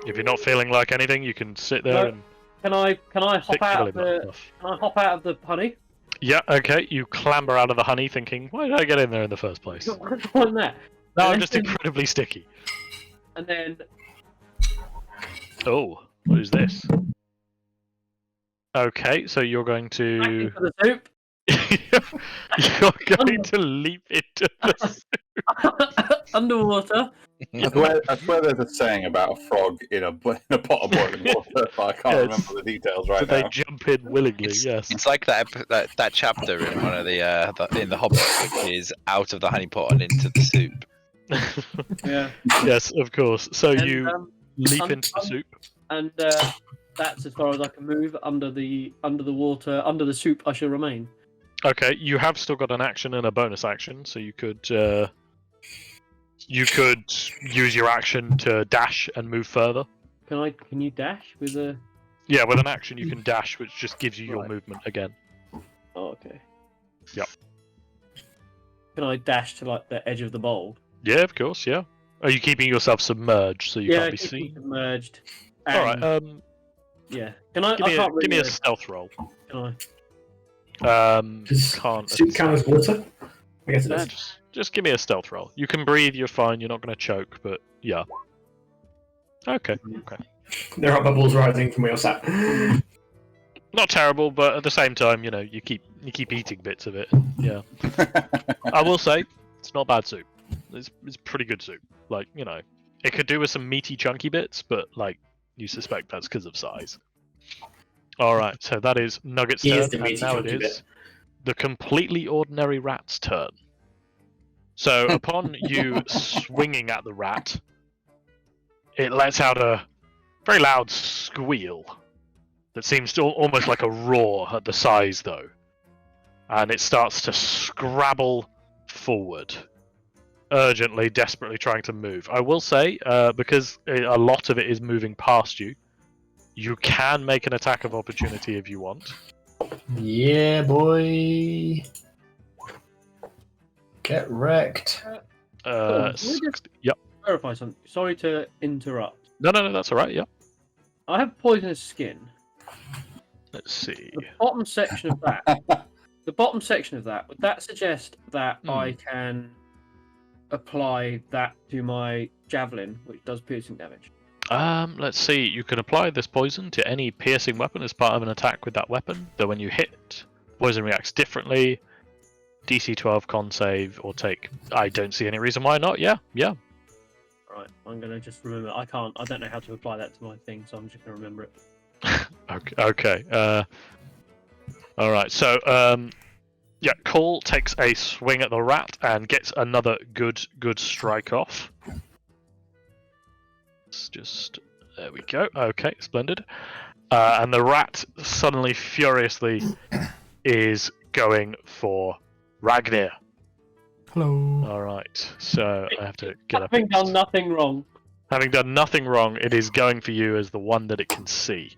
If you're not feeling like anything, you can sit there and Can I hop stick out Billy of Button the? off. Can I hop out of the honey? Yeah, okay. You clamber out of the honey thinking, why did I get in there in the first place? On that. No, And I'm just then- incredibly sticky. And then Oh, what is this? Okay, so you're going back to into the soup. you're going to leap into the Underwater. I swear there's a saying about a frog in a pot of boiling water, but I can't Yes. remember the details right they now. jump in willingly, It's, yes. it's like that chapter in one of the in the Hobbit, which is out of the honey pot and into the soup. Yeah. Yes, of course. So And, you leap un- into the un- soup. And that's as far as I can move. Under the water, under the soup, I shall remain. Okay, you have still got an action and a bonus action, so you could use your action to dash and move further. Can you dash with a? Yeah, with an action you can dash, which just gives you your Right. movement again. Oh, okay. Yep. Can I dash to like the edge of the bowl? Yeah, of course, yeah. Are you keeping yourself submerged so you can't be keep me seen? submerged. Alright, Yeah. Can I? give I me, can't give me really a stealth roll. Can I? Does Can't. soup count as water? I guess it Yeah, does. just give me a stealth roll. You can breathe, you're fine, you're not going to choke, but yeah. Okay, okay. There are bubbles rising from where you're sat. Not terrible, but at the same time, you know, you keep eating bits of it. Yeah. I will say, it's not bad soup. It's pretty good soup. Like, you know, it could do with some meaty, chunky bits, but like, you suspect that's because of size. Alright, so that is Nugget's He turn, is the and meaty, now it chunky is bit. the completely ordinary rat's turn. So, upon you swinging at the rat, it lets out a very loud squeal that seems to almost like a roar at the size, though. And it starts to scrabble forward, urgently, desperately trying to move. I will say, because a lot of it is moving past you, you can make an attack of opportunity if you want. Yeah, boy. Get wrecked. Cool. Yep. Clarify something. Sorry to interrupt. No, that's alright, yep. I have poisonous skin. Let's see. The bottom section of that. The bottom section of that. Would that suggest that I can apply that to my javelin, which does piercing damage? Let's see. You can apply this poison to any piercing weapon as part of an attack with that weapon, though when you hit, poison reacts differently. DC 12 con save or take. I don't see any reason why not. Yeah. Right, I'm gonna just remember. I don't know how to apply that to my thing, so I'm just gonna remember it. Okay. All right. So, yeah, Cole takes a swing at the rat and gets another good strike off. It's just there we go. Okay, splendid. And the rat suddenly, furiously, is going for Ragnir. Hello. All right. So I have to get up. Having done nothing wrong. Having done nothing wrong, it is going for you as the one that it can see.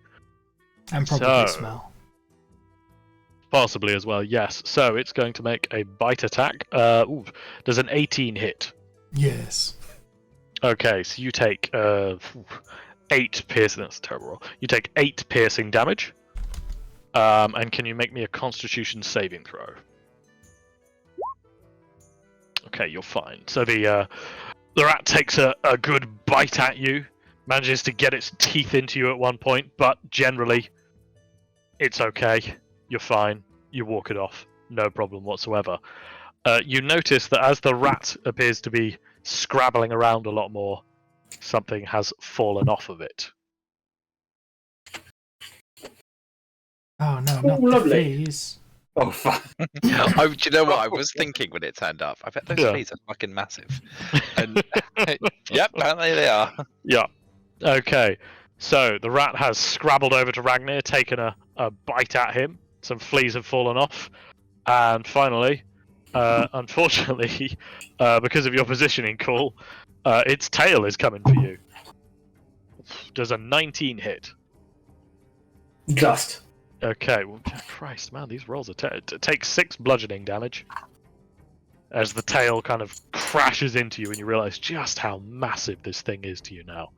And probably So- smell. Possibly as well, yes. So it's going to make a bite attack. Does an 18 hit? Yes. Okay, so you take 8 piercing. That's a terrible roll. You take 8 piercing damage. And can you make me a Constitution saving throw? Okay, you're fine. So the rat takes a good bite at you, manages to get its teeth into you at one point, but generally, it's okay. You're fine. You walk it off. No problem whatsoever. You notice that as the rat appears to be scrabbling around a lot more, something has fallen off of it. Oh no, Oh, not the lovely. fleas. Oh fuck! Do you know what I was thinking when it turned up? I bet those Yeah. fleas are fucking massive. And yep, apparently they are. Yeah. Okay. So the rat has scrabbled over to Ragnir, taken a bite at him. Some fleas have fallen off. And finally, unfortunately, because of your positioning call, its tail is coming for you. Does a 19 hit? Just. Okay, well, Christ, man, these rolls are take 6 bludgeoning damage as the tail kind of crashes into you, and you realise just how massive this thing is to you now.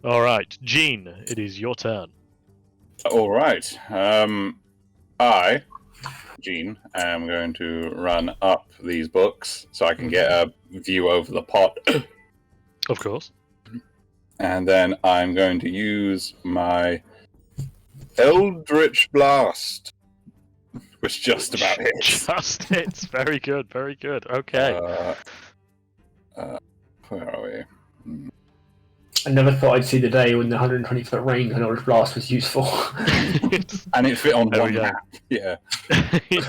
All right, Gene, it is your turn. All right. I, Gene, am going to run up these books so I can get a view over the pot, Of course. and then I'm going to use my Eldritch Blast, which just about hits. Just hits. Very good. Very good. Okay. Where are we? I never thought I'd see the day when the 120-foot range on Eldritch Blast was useful. And it fit on There we one go. map. Yeah.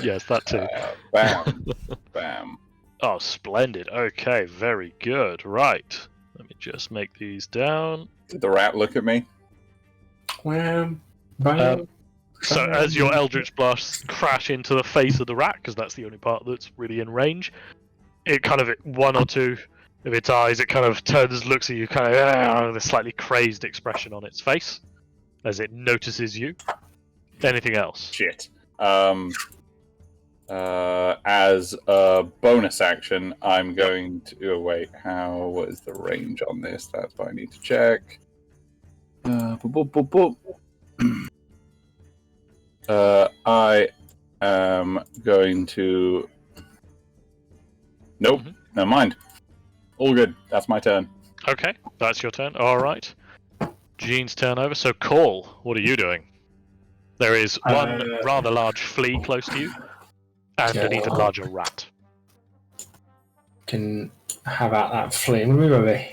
Yes, that too. Bam. Bam. Oh, splendid. Okay, very good. Right. Let me just make these down. Did the rat look at me? Wham, bam. So as your Eldritch Blasts crash into the face of the rat, because that's the only part that's really in range, it kind of, one or two of its eyes, it kind of turns, looks at you, kind of with a slightly crazed expression on its face as it notices you. Anything else? Shit. As a bonus action, I'm going to... Oh, wait, what is the range on this? That's what I need to check. I am going to... Nope, never mind. All good. That's my turn. Okay, that's your turn. All right. Gene's turn over. So, Call, what are you doing? There is one rather large flea close to you, and an even larger rat. Can have out that flea. Where are we?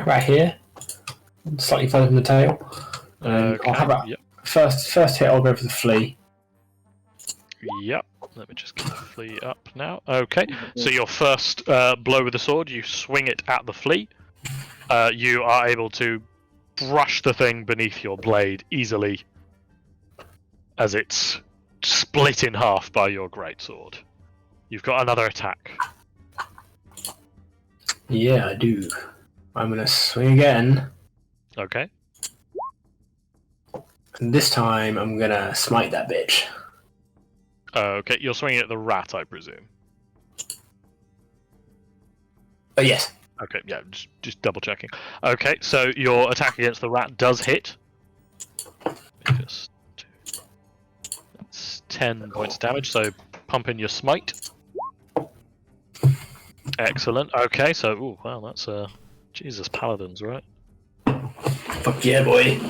Right here. Slightly further from the tail. I'll have out first hit. I'll go for the flea. Yep. Let me just get the flea up now. Okay. So your first blow with the sword, you swing it at the flea. You are able to brush the thing beneath your blade easily, as it's split in half by your greatsword. You've got another attack. Yeah, I do. I'm gonna swing again, Okay. and this time I'm gonna smite that bitch. Okay, you're swinging at the rat, I presume. Oh yes. Okay, yeah, just double checking. Okay, so your attack against the rat does hit. That's 10 points of damage, so pump in your smite. Excellent. Okay, so, ooh, wow, that's Jesus, paladins, right? Fuck yeah, boy.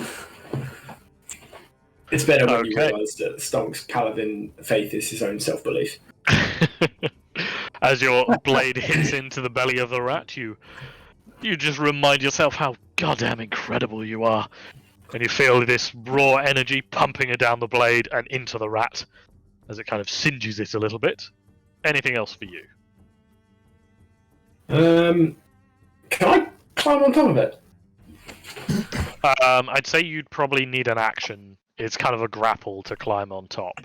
It's better when you Okay. realise that Stonk's paladin faith is his own self-belief. As your blade hits into the belly of the rat, you just remind yourself how goddamn incredible you are. And you feel this raw energy pumping it down the blade and into the rat as it kind of singes it a little bit. Anything else for you? Can I climb on top of it? I'd say you'd probably need an action. It's kind of a grapple to climb on top.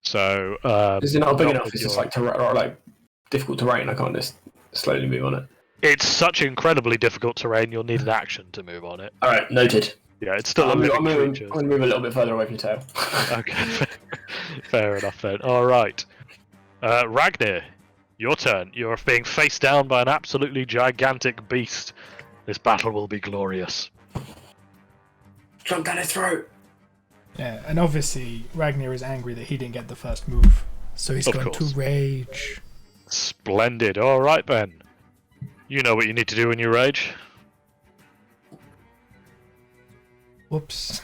So, Is it not big not enough? with It's just your- like difficult terrain. I can't just slowly move on it. It's such incredibly difficult terrain. You'll need an action to move on it. All right, noted. Yeah, it's still a I'm living going creature. to move a little bit further away from the tail. Okay, fair enough then. All right, Ragnir, your turn. You're being faced down by an absolutely gigantic beast. This battle will be glorious. Jump down his throat. Yeah, and obviously Ragnar is angry that he didn't get the first move, so he's Of going course. to rage. Splendid. All right then. You know what you need to do when you rage. Whoops.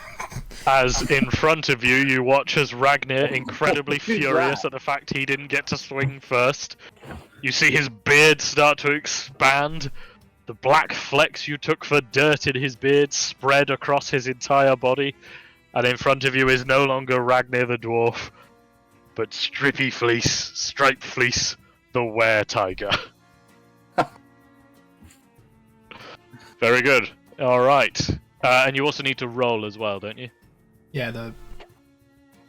As in front of you, you watch as Ragnar, incredibly furious at the fact he didn't get to swing first. You see his beard start to expand. The black flecks you took for dirt in his beard spread across his entire body. And in front of you is no longer Ragnar the dwarf, but Striped Fleece, the were-tiger. Very good. Alright. And you also need to roll as well, don't you? Yeah, the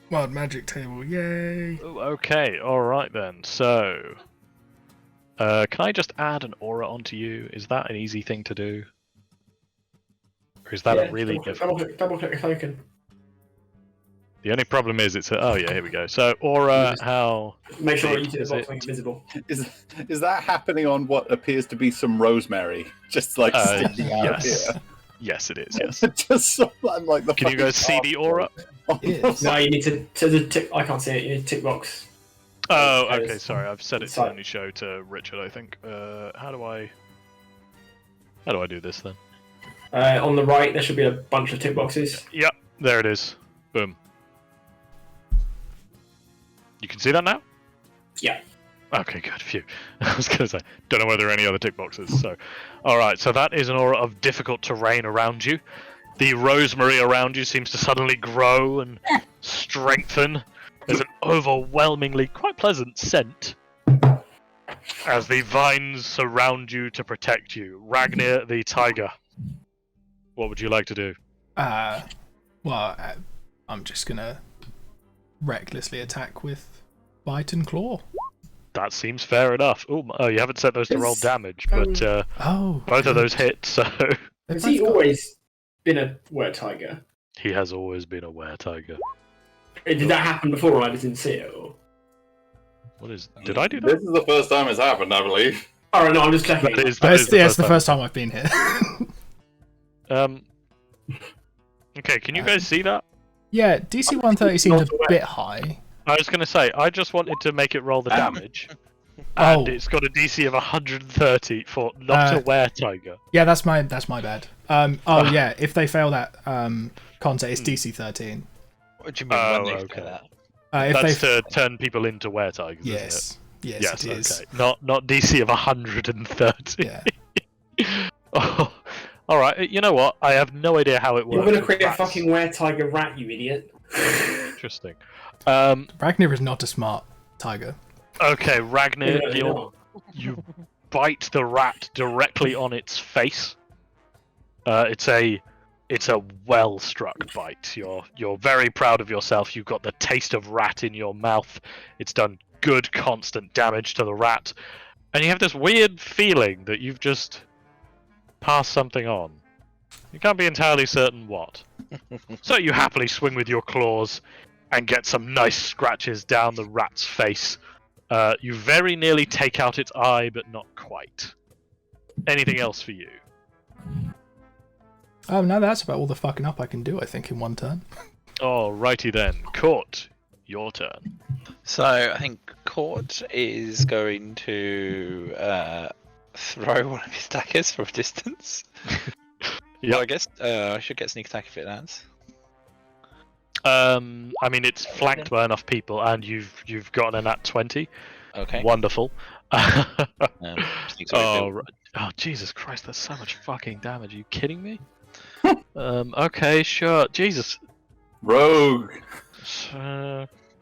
wild magic table. Yay! Oh, okay, alright then. So, can I just add an aura onto you? Is that an easy thing to do? Or is that a really difficult? Double click if I can. The only problem is it's oh yeah, here we go. So aura, how? Make sure big you do the is box it? make it visible. Is that happening on what appears to be some rosemary? Just like sticking out yes. here. Yes, it is. Yes. Just so I'm like the. Can you guys see the aura? Yes. No, you need to the tick. I can't see it. You need to tick box. Oh, Yes. okay. Sorry, I've set it to Sorry. only show to Richard. I think. How do I do this then? On the right, there should be a bunch of tick boxes. Yep, there it is. Boom. You can see that now? Yeah. Okay, good. Phew. I was going to say, don't know whether there are any other tick boxes. So, all right. So that is an aura of difficult terrain around you. The rosemary around you seems to suddenly grow and strengthen. There's an overwhelmingly quite pleasant scent as the vines surround you to protect you. Ragnar the tiger. What would you like to do? I'm just gonna recklessly attack with bite and claw. That seems fair enough. Oh, you haven't set those to roll Yes. damage, but both of those hit, so Has he always been a were-tiger? he has always been a were-tiger. Did that happen before and I just didn't see it? Or... What is? Did I do This that? is the first time it's happened, I believe. Oh no, I'm just checking. That is It's the first time I've been here. Okay, can you guys see that? Yeah, DC 130 seems a bit high. I was going to say, I just wanted to make it roll the damage. Oh. And it's got a DC of 130 for not a were-tiger. Yeah, that's my bad. Yeah, if they fail that content, it's DC 13. What do you mean when they okay. do that? If That's they to turn people into were-tigers, isn't yes, it? yes, it is. Okay. Not DC of 130. Yeah. Oh, all right. You know what? I have no idea how it works. You're going to with create a rats. fucking were-tiger rat, you idiot. Interesting. Ragnar is not a smart tiger. Okay, Ragnar, No. you bite the rat directly on its face. It's a well-struck bite. You're very proud of yourself. You've got the taste of rat in your mouth. It's done good, constant damage to the rat, and you have this weird feeling that you've just passed something on. You can't be entirely certain what. So you happily swing with your claws and get some nice scratches down the rat's face. You very nearly take out its eye, but not quite. Anything else for you? Oh no, that's about all the fucking up I can do, I think, in one turn. Alrighty then. Court, your turn. So I think Court is going to throw one of his daggers from a distance. Yep. Well, I guess I should get sneak attack if it lands. I mean, it's flanked by enough people, and you've gotten a nat 20. Okay. Wonderful. Sneak attack. Oh, Jesus Christ, that's so much fucking damage. Are you kidding me? Okay, sure. Jesus. Rogue.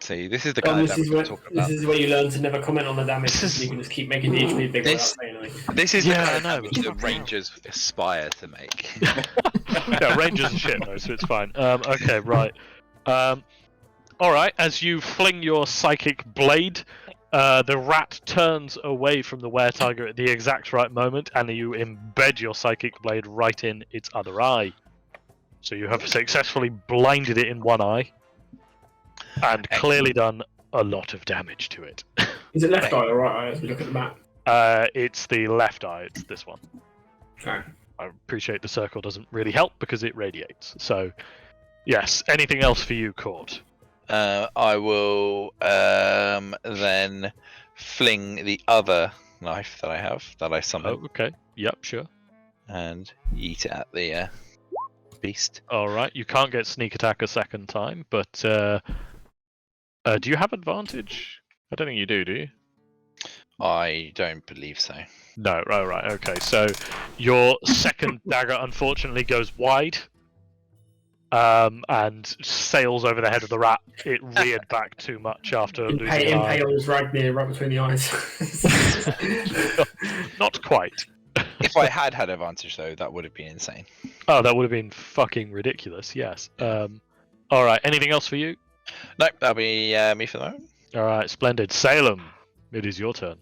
See, this is the kind of damage we're talking about. This is where you learn to never comment on the damage. This is- You can just keep making the HP bigger without saying anything. This is Yeah, the I kind know, of damage but the fuck Rangers aspire to make. Yeah, Rangers are shit though, so it's fine. Okay, right. Alright, as you fling your psychic blade, the rat turns away from the were-tiger at the exact right moment, and you embed your psychic blade right in its other eye. So you have successfully blinded it in one eye, and clearly done a lot of damage to it. Is it left eye or right eye as we look at the map? It's the left eye, it's this one. Okay. I appreciate the circle doesn't really help because it radiates. So, yes. Anything else for you, Court? I will then fling the other knife that I have, that I summoned, Oh, okay. Yep, sure. and eat it at the beast. All right, you can't get sneak attack a second time, but do you have advantage? I don't think you do you? I don't believe so. No, right, okay. So your second dagger unfortunately goes wide, and sails over the head of the rat. It reared back too much after losing an eye. Impales Ragnar right between the eyes. Not quite. If I had advantage, though, that would have been insane. Oh, that would have been fucking ridiculous. Yes. All right. Anything else for you? Nope, that'll be me for the moment. All right. Splendid. Salem, it is your turn.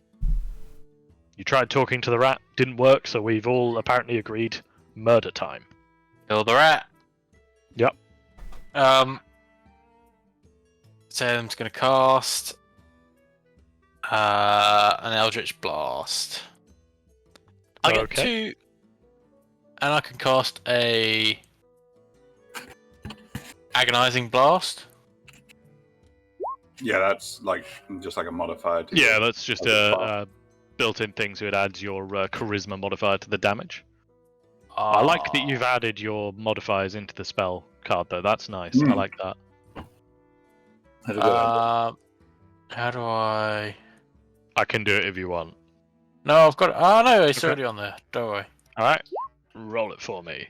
You tried talking to the rat, didn't work, so we've all apparently agreed murder time. Kill the rat. Yep. Salem's gonna cast an Eldritch Blast. I get Okay. 2, and I can cast a Agonizing Blast. Yeah, that's just like a modifier. Yeah, that's just As a a built-in thing, so it adds your charisma modifier to the damage. I like that you've added your modifiers into the spell card, though. That's nice. I like that. That's a good idea. How do I? I can do it if you want. No, I've got. Oh no, it's Okay. already on there. Don't worry. All right. Roll it for me.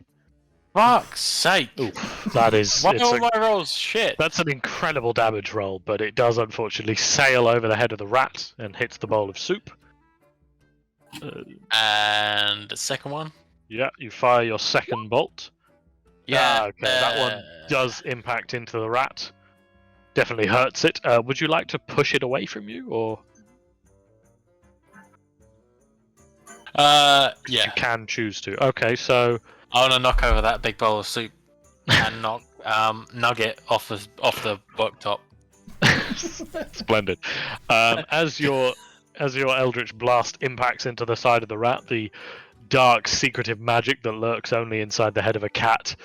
Fuck's sake! Ooh, that is. Why it's all a- my rolls shit? That's an incredible damage roll, but it does unfortunately sail over the head of the rat and hits the bowl of soup. And the second one. Yeah, you fire your second bolt. Yeah. Okay, that one does impact into the rat. Definitely hurts it. Would you like to push it away from you, or Yeah. you can choose to? Okay, so I want to knock over that big bowl of soup and knock Nugget off the worktop. splendid. As your Eldritch Blast impacts into the side of the rat, the dark, secretive magic that lurks only inside the head of a cat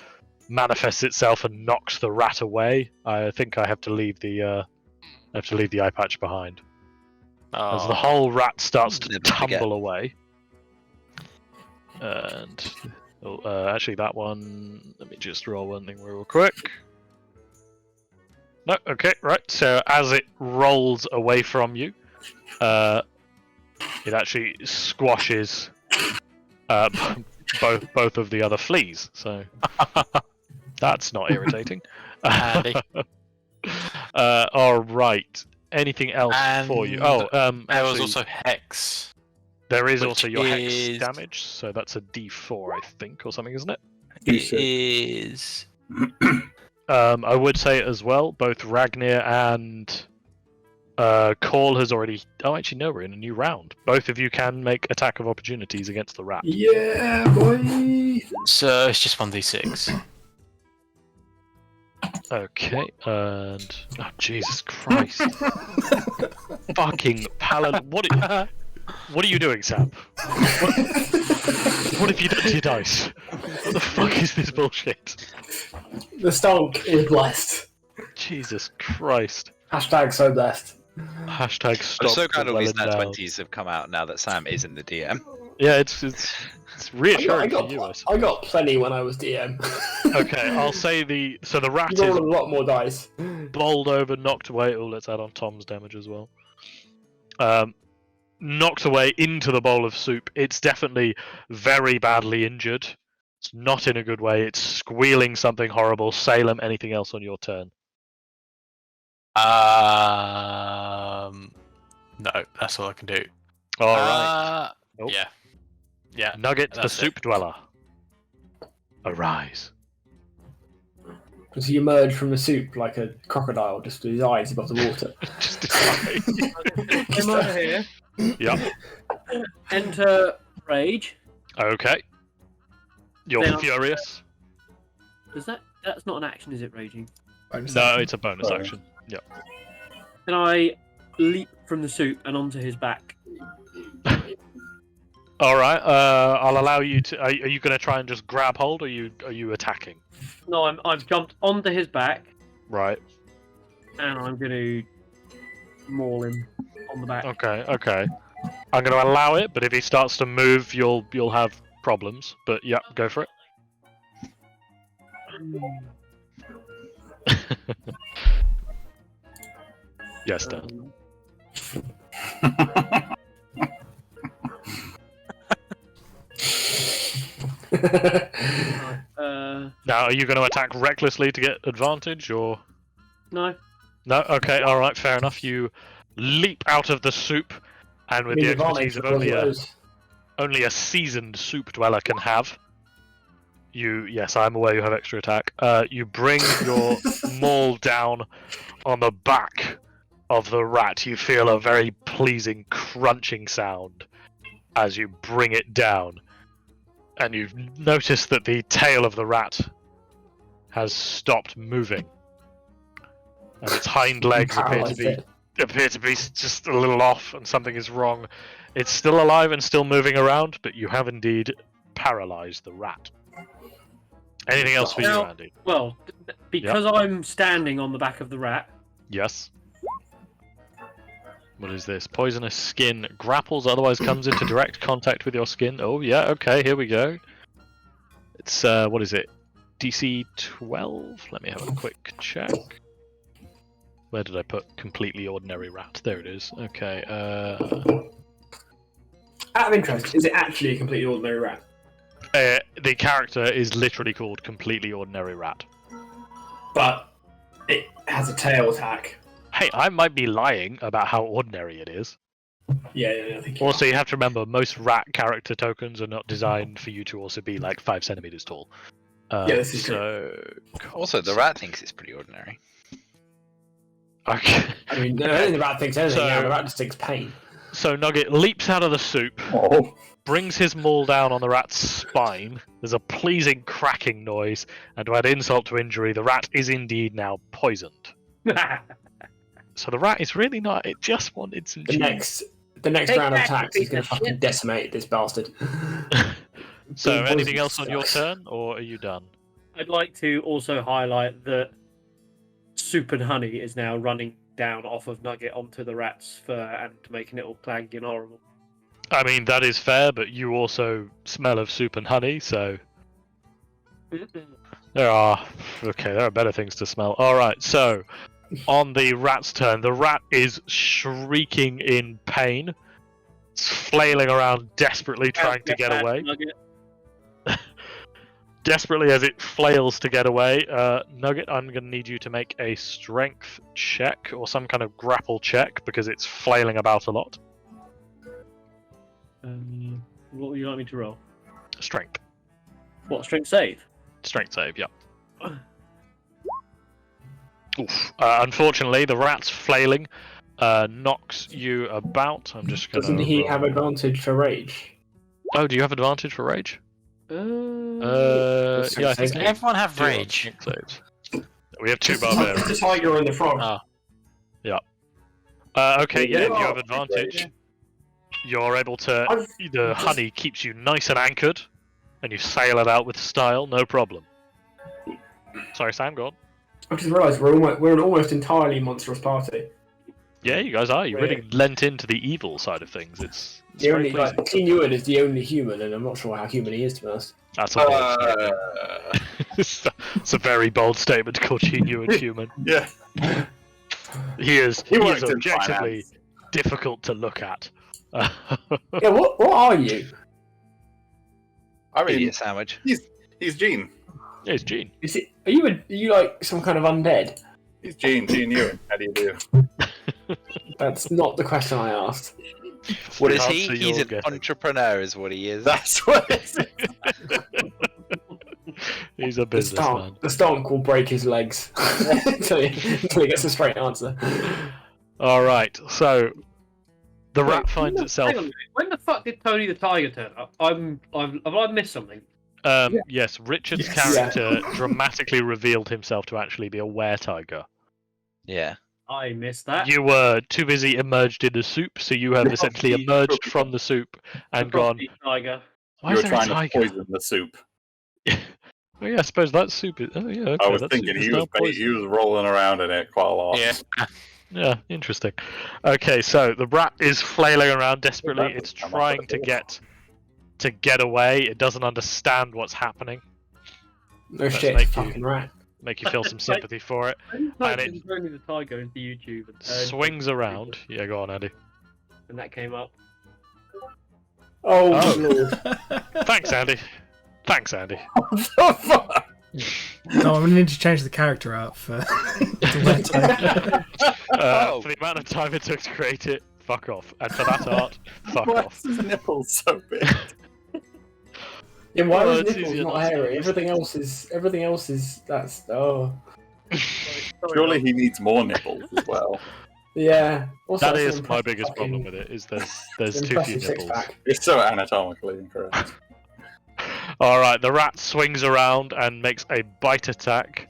manifests itself and knocks the rat away. I think I have to leave the eye patch behind as the whole rat starts to Never tumble forget. away. And actually, that one. Let me just roll one thing real quick. No, okay, right. So as it rolls away from you, it actually squashes both of the other fleas. So that's not irritating. Handy. All right. Anything else for you? Oh, There was actually, also Hex. there is which also your hex is- damage. So that's a D4, I think, or something, isn't it? It is. I would say as well, both Ragnar and Call has already. Oh, actually, no, we're in a new round. Both of you can make attack of opportunities against the rat. Yeah, boy. So it's just 1d6. Okay, and oh Jesus Christ, fucking Paladin! What are you doing, Sam? What have you done to your dice? What the fuck is this bullshit? The stonk is blessed. Jesus Christ! Hashtag so blessed. Hashtag I'm stop. so glad the all these well nat endowed. 20s have come out now that Sam isn't the DM. Yeah, it's reassuring for you. I got plenty when I was DM. Okay, I'll say the rat You is rolled a lot more dice. bowled over, knocked away. Oh, let's add on Tom's damage as well. Knocked away into the bowl of soup. It's definitely very badly injured. It's not in a good way. It's squealing something horrible. Salem, anything else on your turn? No, that's all I can do. All right. Nope. Yeah. Yeah. Nugget, the that's soup dweller. Arise. Does he emerge from the soup like a crocodile, just with his eyes above the water? Just Come over here. Yep. Enter Rage. Okay. You're Then I'll- furious. Does that's not an action, is it? Raging. Bonus No, action. it's a bonus Sorry. action. Yep. Can I leap from the soup and onto his back? All right. I'll allow you to. Are you going to try and just grab hold, or are you attacking? No, I've jumped onto his back Right. and I'm going to maul him on the back. Okay. Okay. I'm going to allow it, but if he starts to move, you'll have problems. But yeah, go for it. Yes, Dan. Now, are you going to attack recklessly to get advantage, or No. no? Okay, all right, fair enough. You leap out of the soup, and with the expertise of only a seasoned soup dweller can have. Yes, I'm aware you have extra attack. You bring your maul down on the back of the rat. You feel a very pleasing crunching sound as you bring it down. And you notice that the tail of the rat has stopped moving. And its hind legs appear to be just a little off, and something is wrong. It's still alive and still moving around, but you have indeed paralyzed the rat. Anything else for you, Andy? Well, because I'm standing on the back of the rat. Yes. What is this? Poisonous skin grapples, otherwise comes into direct contact with your skin. Oh, yeah, okay, here we go. It's, what is it? DC 12? Let me have a quick check. Where did I put completely ordinary rat? There it is. Okay, Out of interest, is it actually a completely ordinary rat? The character is literally called Completely Ordinary Rat. But it has a tail attack. Hey, I might be lying about how ordinary it is. Yeah, I think Also, you have to remember, most rat character tokens are not designed for you to also be like 5 centimeters tall. Yeah, this is so. Also, the rat thinks it's pretty ordinary. Okay. I mean, the rat thinks anything. The rat just thinks pain. So Nugget leaps out of the soup, brings his maul down on the rat's spine. There's a pleasing cracking noise, and to add insult to injury, the rat is indeed now poisoned. So the rat is really not. It just wanted some cheese. The next round of attacks is going to fucking decimate this bastard. So, anything else on your turn, or are you done? I'd like to also highlight that Soup and Honey is now running down off of Nugget onto the rat's fur and making it all clanky and horrible. I mean, that is fair, but you also smell of soup and honey, so there are better things to smell. All right, so on the rat's turn, the rat is shrieking in pain, it's flailing around desperately trying to get away. Desperately as it flails to get away, Nugget, I'm going to need you to make a strength check or some kind of grapple check because it's flailing about a lot. What would you like me to roll? Strength. What, strength save? Strength save, yeah. Oof. Unfortunately, the rat's flailing knocks you about. I'm just going to. Doesn't he have advantage for rage? Oh, do you have advantage for rage? Yeah, I think everyone have rage. We have 2 barbarians. The tiger and the frog. Yeah. Okay, yeah, you have advantage. You're able to. The honey keeps you nice and anchored, and you sail it out with style, no problem. Sorry, Sam, go on. I've just realised we're an almost entirely monstrous party. Yeah, you guys are. You really lent into the evil side of things. It's the only King Ewan is the only human, and I'm not sure how human he is, to be honest. That's a bold statement. It's a very bold statement to call Gene Ewan human. Yeah. He is objectively difficult to look at. Yeah, what are you? I mean, Idiot sandwich. He's Gene. Yeah, it's Gene. Are you like some kind of undead? He's Gene Ewan. How do you do? That's not the question I asked. What is he? He's an entrepreneur, is what he is. That's what it is. He's a businessman. The stonk will break his legs until he gets a straight answer. All right, so the rat finds itself. Hang on a minute. When the fuck did Tony the Tiger turn up? Have I missed something? Yes, Richard's character dramatically revealed himself to actually be a were-tiger. Yeah. I missed that. You were too busy immersed in the soup, so you have essentially emerged from the soup and gone. Tiger. Why You is were there a trying to tiger? poison the soup. Well, yeah, I suppose that soup is. Oh, yeah, okay, I was that thinking soup is he now was poisoned. rolling around in it quite a lot. Yeah. Yeah, interesting. Okay, so the rat is flailing around desperately. It's trying to get away. It doesn't understand what's happening. No Let's shit, make fucking rat. Make you feel some sympathy for it. I it- just only the tiger into YouTube and Swings around. Yeah, go on, Andy. and that came up. Oh, Oh. lord. Thanks, Andy. Thanks, Andy. No, I'm gonna need to change the character out for the wet tiger. For the amount of time it took to create it, fuck off. And for that art, fuck Why off. is his nipples so big? Yeah, why Oh, was it's nipples easier not not to hairy? use. Everything else is that's Surely he needs more nipples as well. yeah. Also, That that's an is my impressive biggest fucking- problem with it. Is there's too few impressive nipples. six-pack. It's so anatomically incorrect. All right, the rat swings around and makes a bite attack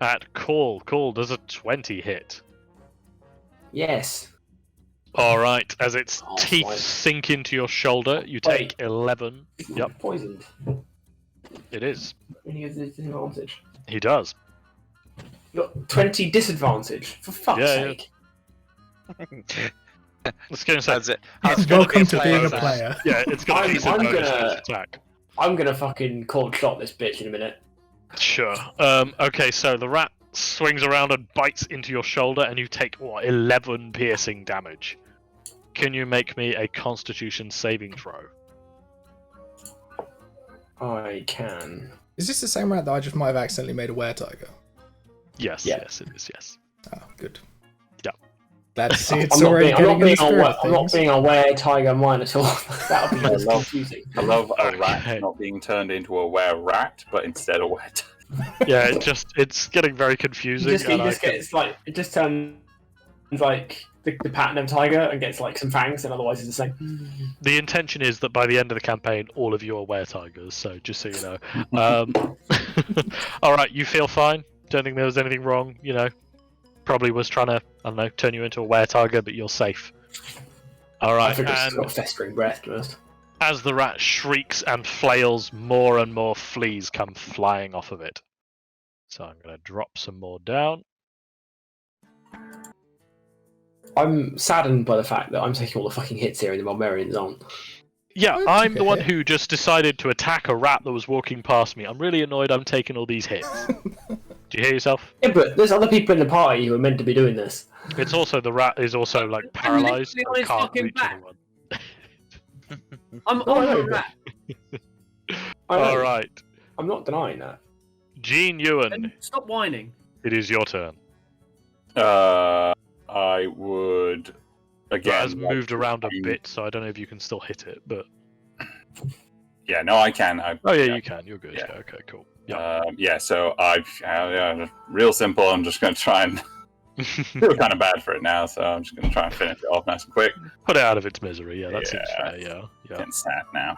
at Call. Call does a 20 hit. Yes. All right, as its Oh, teeth fine. sink into your shoulder, you take 11. Yep, Poisoned. it is. Any of the disadvantage? He does. You got 20 disadvantage. For fuck's Yeah, sake. Let's go and say, How's it? How's it Welcome gonna to be being a bonus? player. yeah, it's got a I'm decent bonus to gonna- its attack. I'm gonna fucking cold shot this bitch in a minute. Sure. Okay, so the rat swings around and bites into your shoulder, and you take, 11 piercing damage. Can you make me a Constitution saving throw? I can. Is this the same rat that I just might have accidentally made a were-tiger? Yes, Yeah. yes, it is, yes. Oh, good. Yeah. Glad to see it's I'm not already being, I'm getting not in the being, spirit aware, of I'm not things. being aware tiger mine at all. That would be I just love- confusing. I love a Okay. rat not being turned into a were-rat, but instead a wet. Yeah, it's getting very confusing. It just turns like the pattern of tiger and gets like some fangs, and otherwise it's the same. The intention is that by the end of the campaign, all of you are were-tigers, so just so you know. Alright, you feel fine? Don't think there was anything wrong, you know? Probably was trying to, I don't know, turn you into a were-tiger, but you're safe. I Alright, think it's and got festering breath, to be honest. as the rat shrieks and flails, more and more fleas come flying off of it. So I'm going to drop some more down. I'm saddened by the fact that I'm taking all the fucking hits here and the Barbarians aren't. Yeah, I I'm took the a one hit. who just decided to attack a rat that was walking past me. I'm really annoyed I'm taking all these hits. Do you hear yourself? Yeah, but there's other people in the party who are meant to be doing this. It's also the rat is also like paralyzed, literally on so his can't fucking reach back. anyone. I'm Oh, I know, on the rat. I know, All right, I'm not denying that. Gene Ewan, And stop whining. it is your turn. I would It again. has moved around a you- bit, so I don't know if you can still hit it. But Yeah, no, I can. oh yeah, you can. You're good. Yeah. Yeah. Okay. Cool. Yeah. So real simple. I'm just going to try and feel kind of bad for it now, so I'm just going to try and finish it off nice and quick. Put it out of its misery. Yeah, that seems Yeah. fair. Yeah. Yeah. Getting sad now.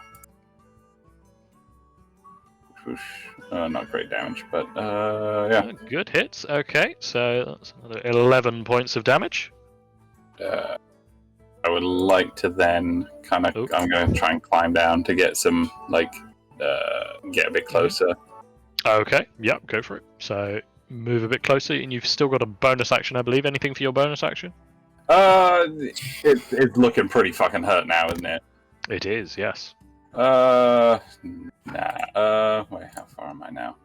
Whoosh. Not great damage, but yeah. Good hits. Okay, so that's another 11 points of damage. I would like to then kind of. Oop. I'm going to try and climb down to get some get a bit closer. Okay. Yep. Go for it. So move a bit closer, and you've still got a bonus action, I believe. Anything for your bonus action? It's looking pretty fucking hurt now, isn't it? It is. Yes. Nah. Wait, how far am I now?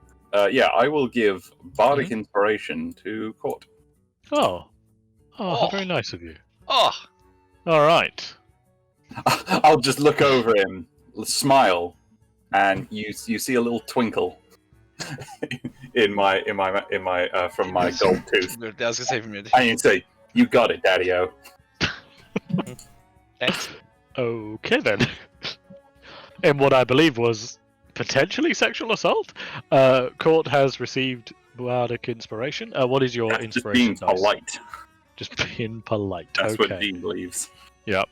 Yeah, I will give Bardic Inspiration to Court. Oh. Oh, how Oh. very nice of you. Oh, All right. I'll just look over him, smile, and you see a little twinkle in my from my gold tooth, I was gonna say from your. and you say, "You got it, Daddy-O." Excellent. Okay then. In what I believe was potentially sexual assault, Court has received Bardic Inspiration. What is your That's just inspiration being dice? polite. Just being polite. That's okay. what Dean believes. Yep.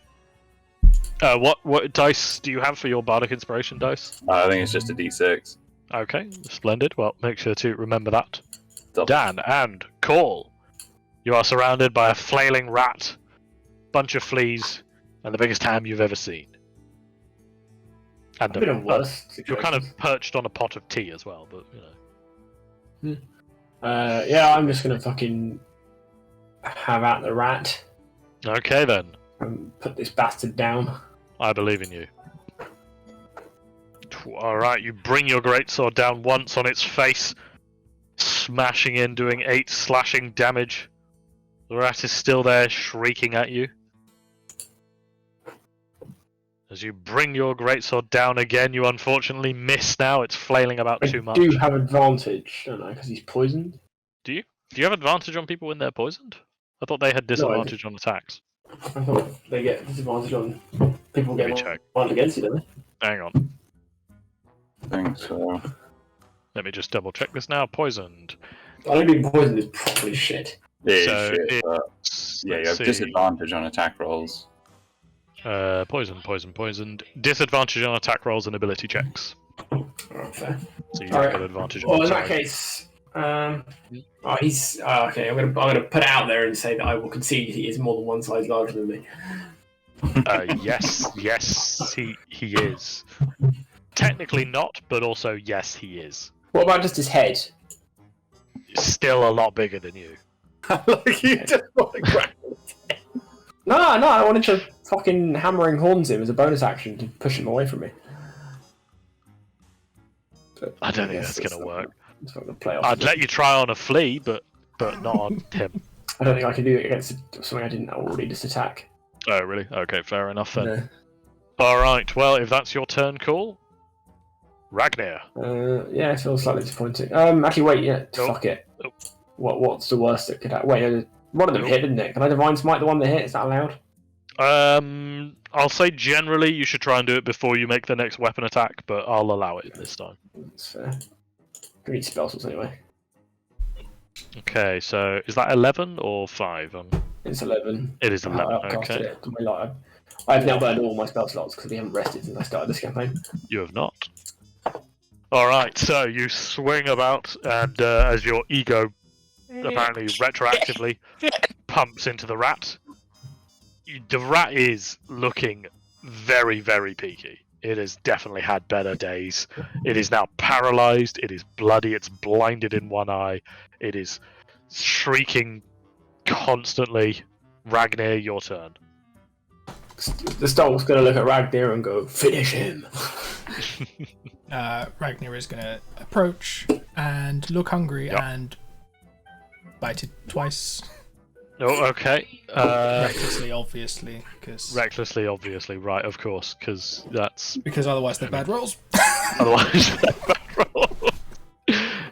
What dice do you have for your Bardic Inspiration dice? I think it's just a D6. Okay, splendid. Well, make sure to remember that. Double. Dan and Call. You are surrounded by a flailing rat, bunch of fleas, and the biggest ham you've ever seen. And I've been in worse you're kind situations. of perched on a pot of tea as well, but you know. Yeah, I'm just gonna fucking have out the rat Okay then. and put this bastard down. I believe in you. All right, you bring your greatsword down once on its face, smashing in, doing 8 slashing damage. The rat is still there, shrieking at you. As you bring your greatsword down again, you unfortunately miss now. It's flailing about too much. I do have advantage, don't I? Because he's poisoned. Do you? Do you have advantage on people when they're poisoned? I thought they had disadvantage on attacks. I thought they get disadvantage on people Let me getting check. wild against you, don't they? Hang on. I think so. Let me just double check this now. Poisoned. I don't think poisoned is probably shit. It is So shit, but yeah, you have disadvantage on attack rolls. Poisoned. Disadvantage on attack rolls and ability checks. Alright, fair. So you don't get advantage on Well, in attack. that case, he's okay. I'm gonna put it out there and say that I will concede he is more than one size larger than me. Yes, he is. Technically not, but also yes, he is. What about just his head? Still a lot bigger than you. Like you just want to grab it. No, I wanted to fucking hammering horns him as a bonus action to push him away from me. But I don't think guess that's gonna work. It's not gonna play off. I'd let you try on a flea, but not on him. I don't think I can do it against something I didn't already just attack. Oh, really? Okay, fair enough then. No. Alright, well, if that's your turn call, Ragnar. Yeah, it feels slightly disappointing. Actually, wait, yeah, Nope. fuck it. Nope. What's the worst that could happen? Wait, one of them Nope. hit, didn't it? Can I divine smite the one that hit? Is that allowed? I'll say generally you should try and do it before you make the next weapon attack, but I'll allow it this time. That's fair. I need spell slots anyway. Okay, so is that 11 or 5? It's 11. It is 11, I've casted okay. it. I've now burned all my spell slots because we haven't rested since I started this campaign. You have not. Alright, so you swing about, and as your ego apparently retroactively pumps into the rat, the rat is looking very, very peaky. It has definitely had better days. It is now paralyzed. It is bloody. It's blinded in one eye. It is shrieking constantly. Ragnar, your turn. The Stone's going to look at Ragnar and go, finish him. Ragnar is going to approach and look hungry and bite it twice. Oh, okay. Recklessly, obviously, because Recklessly, obviously, right? Of course, because that's otherwise they're bad rolls. otherwise.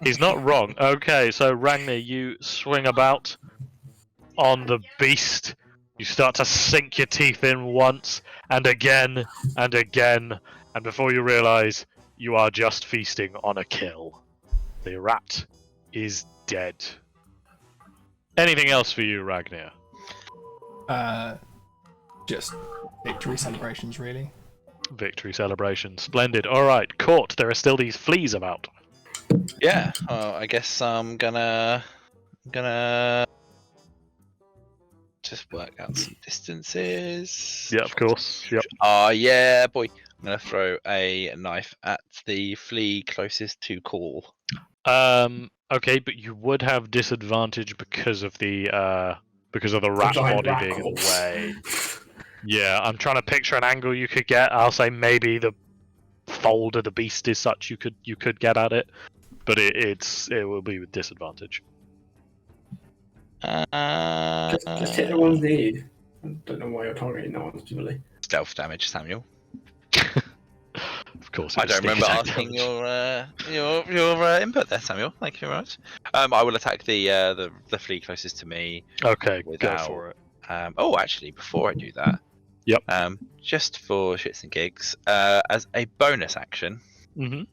He's not wrong. Okay, so Ragnar, you swing about on the beast. You start to sink your teeth in once and again and again, and before you realise, you are just feasting on a kill. The rat is dead. Anything else for you, Ragnar? Just victory celebrations, really. Victory celebration. Splendid. Alright, Court, there are still these fleas about. Yeah, I guess I'm gonna just work out some distances. Yeah, of course. Yep. Yeah, boy. I'm gonna throw a knife at the flea closest to Call. Okay, but you would have disadvantage because of the rat giant body rat being in the corpse. way. Yeah, I'm trying to picture an angle you could get. I'll say maybe the fold of the beast is such you could get at it, but it will be with disadvantage. Just hit the ones near. I don't know why you're targeting that one specifically. Stealth damage, Samuel. Of course. I it's don't sneak remember attack asking damage. your input there, Samuel. Thank you very much. I will attack the flea closest to me. Okay, without- go for it. Actually, before I do that, Yep. Just for shits and gigs, as a bonus action, Mm-hmm.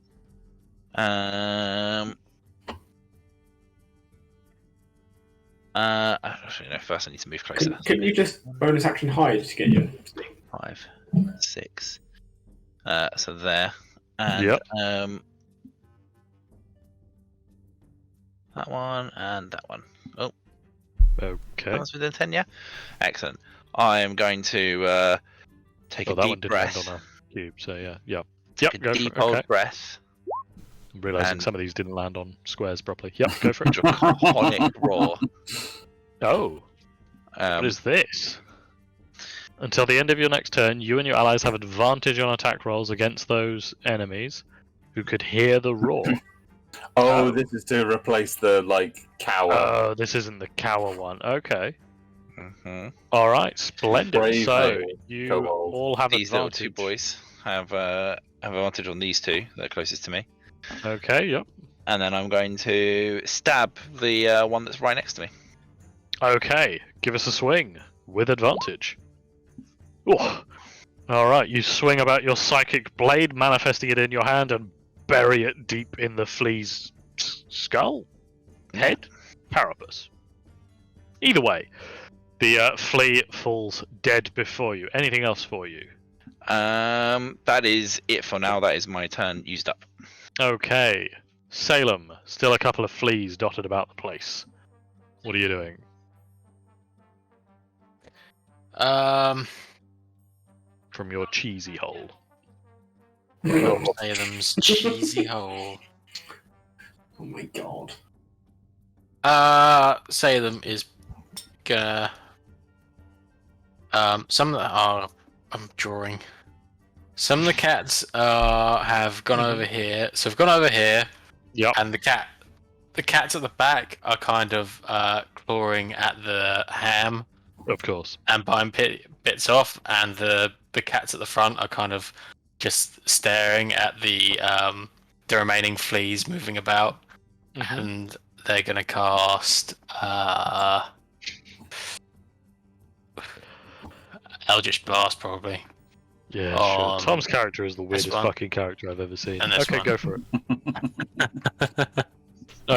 Actually, no. First, I need to move closer. Can you just bonus action hide to get your 5, 6. So there, and Yep. that one and that one. Oh, Okay. that one's within 10. Yeah, excellent. I am going to take Oh, a that one deep didn't breath. land on a cube, so yeah. Yep, Take a go deep for it. old Okay. breath. I'm realising and- some of these didn't land on squares properly. Yep, go for it. Draconic roar. Oh, what Um, is this? Until the end of your next turn, you and your allies have advantage on attack rolls against those enemies who could hear the roar. Oh, this is to replace the cower. Oh, this isn't the cower one. Okay. Mm-hmm. All right, splendid. Brave So little you kobold. all have These little advantage. two boys have advantage on these two that are closest to me. Okay, yep. And then I'm going to stab the one that's right next to me. Okay, give us a swing with advantage. Oh. All right, you swing about your psychic blade, manifesting it in your hand, and bury it deep in the flea's skull, head, carapace. Either way, the flea falls dead before you. Anything else for you? That is it for now. That is my turn used up. Okay, Salem. Still a couple of fleas dotted about the place. What are you doing? From your cheesy hole. Salem's cheesy hole. Oh my god. Salem is gonna. Some of the, I'm drawing. Some of the cats have gone over here. So I've gone over here. Yep. And the cats at the back are kind of clawing at the ham Of course. and biting bits off, and the cats at the front are kind of just staring at the remaining fleas moving about, and they're gonna cast Eldritch Blast probably. Yeah, sure. Tom's character is the weirdest one. fucking character I've ever seen. And this Okay, one. go for it.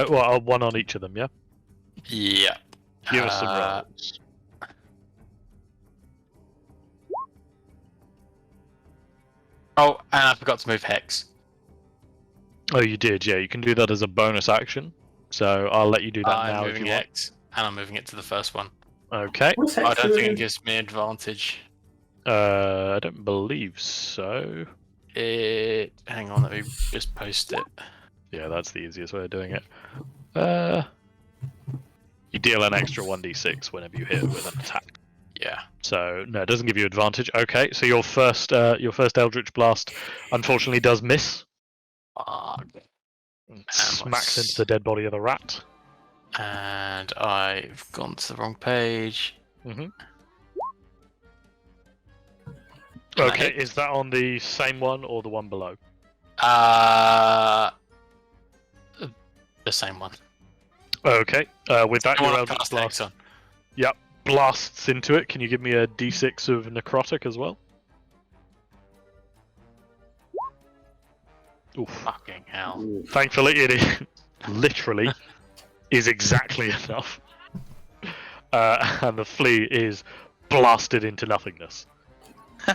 Well, one on each of them, yeah? Yeah. Give us some rolls. Oh, and I forgot to move Hex. Oh, you did, yeah. You can do that as a bonus action. So I'll let you do that I'm now if moving you want. Hex, and I'm moving it to the first one. Okay. What's I Hex don't think doing? it gives me advantage. I don't believe so. Hang on, let me just post it. Yeah, that's the easiest way of doing it. You deal an extra 1d6 whenever you hit with an attack. Yeah. So no, it doesn't give you advantage. Okay, so your first Eldritch Blast unfortunately does miss. Smacks into the dead body of the rat. And I've gone to the wrong page. Okay, is that on the same one or the one below? The same one. Okay, with that The your one I Eldritch cast Blast Hex on. blasts into it. Can you give me a d6 of necrotic as well? Oof. Fucking hell. Thankfully, it is literally is exactly enough, and the flea is blasted into nothingness.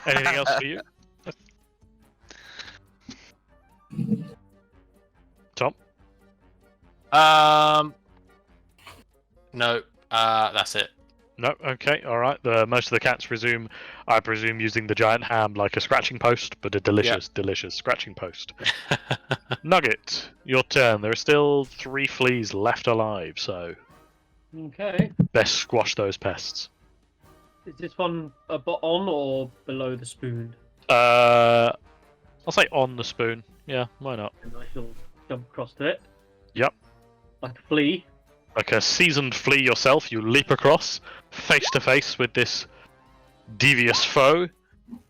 Anything else for you, Tom? No. That's it. No. Okay. All right. Most of the cats resume, I presume, using the giant ham like a scratching post, but a delicious, delicious scratching post. Nugget, your turn. There are still 3 fleas left alive, so Okay. best squash those pests. Is this one on or below the spoon? I'll say on the spoon. Yeah, why not? And I shall jump across to it. Yep. Like a flea. Like a seasoned flea yourself, you leap across, face to face with this devious foe.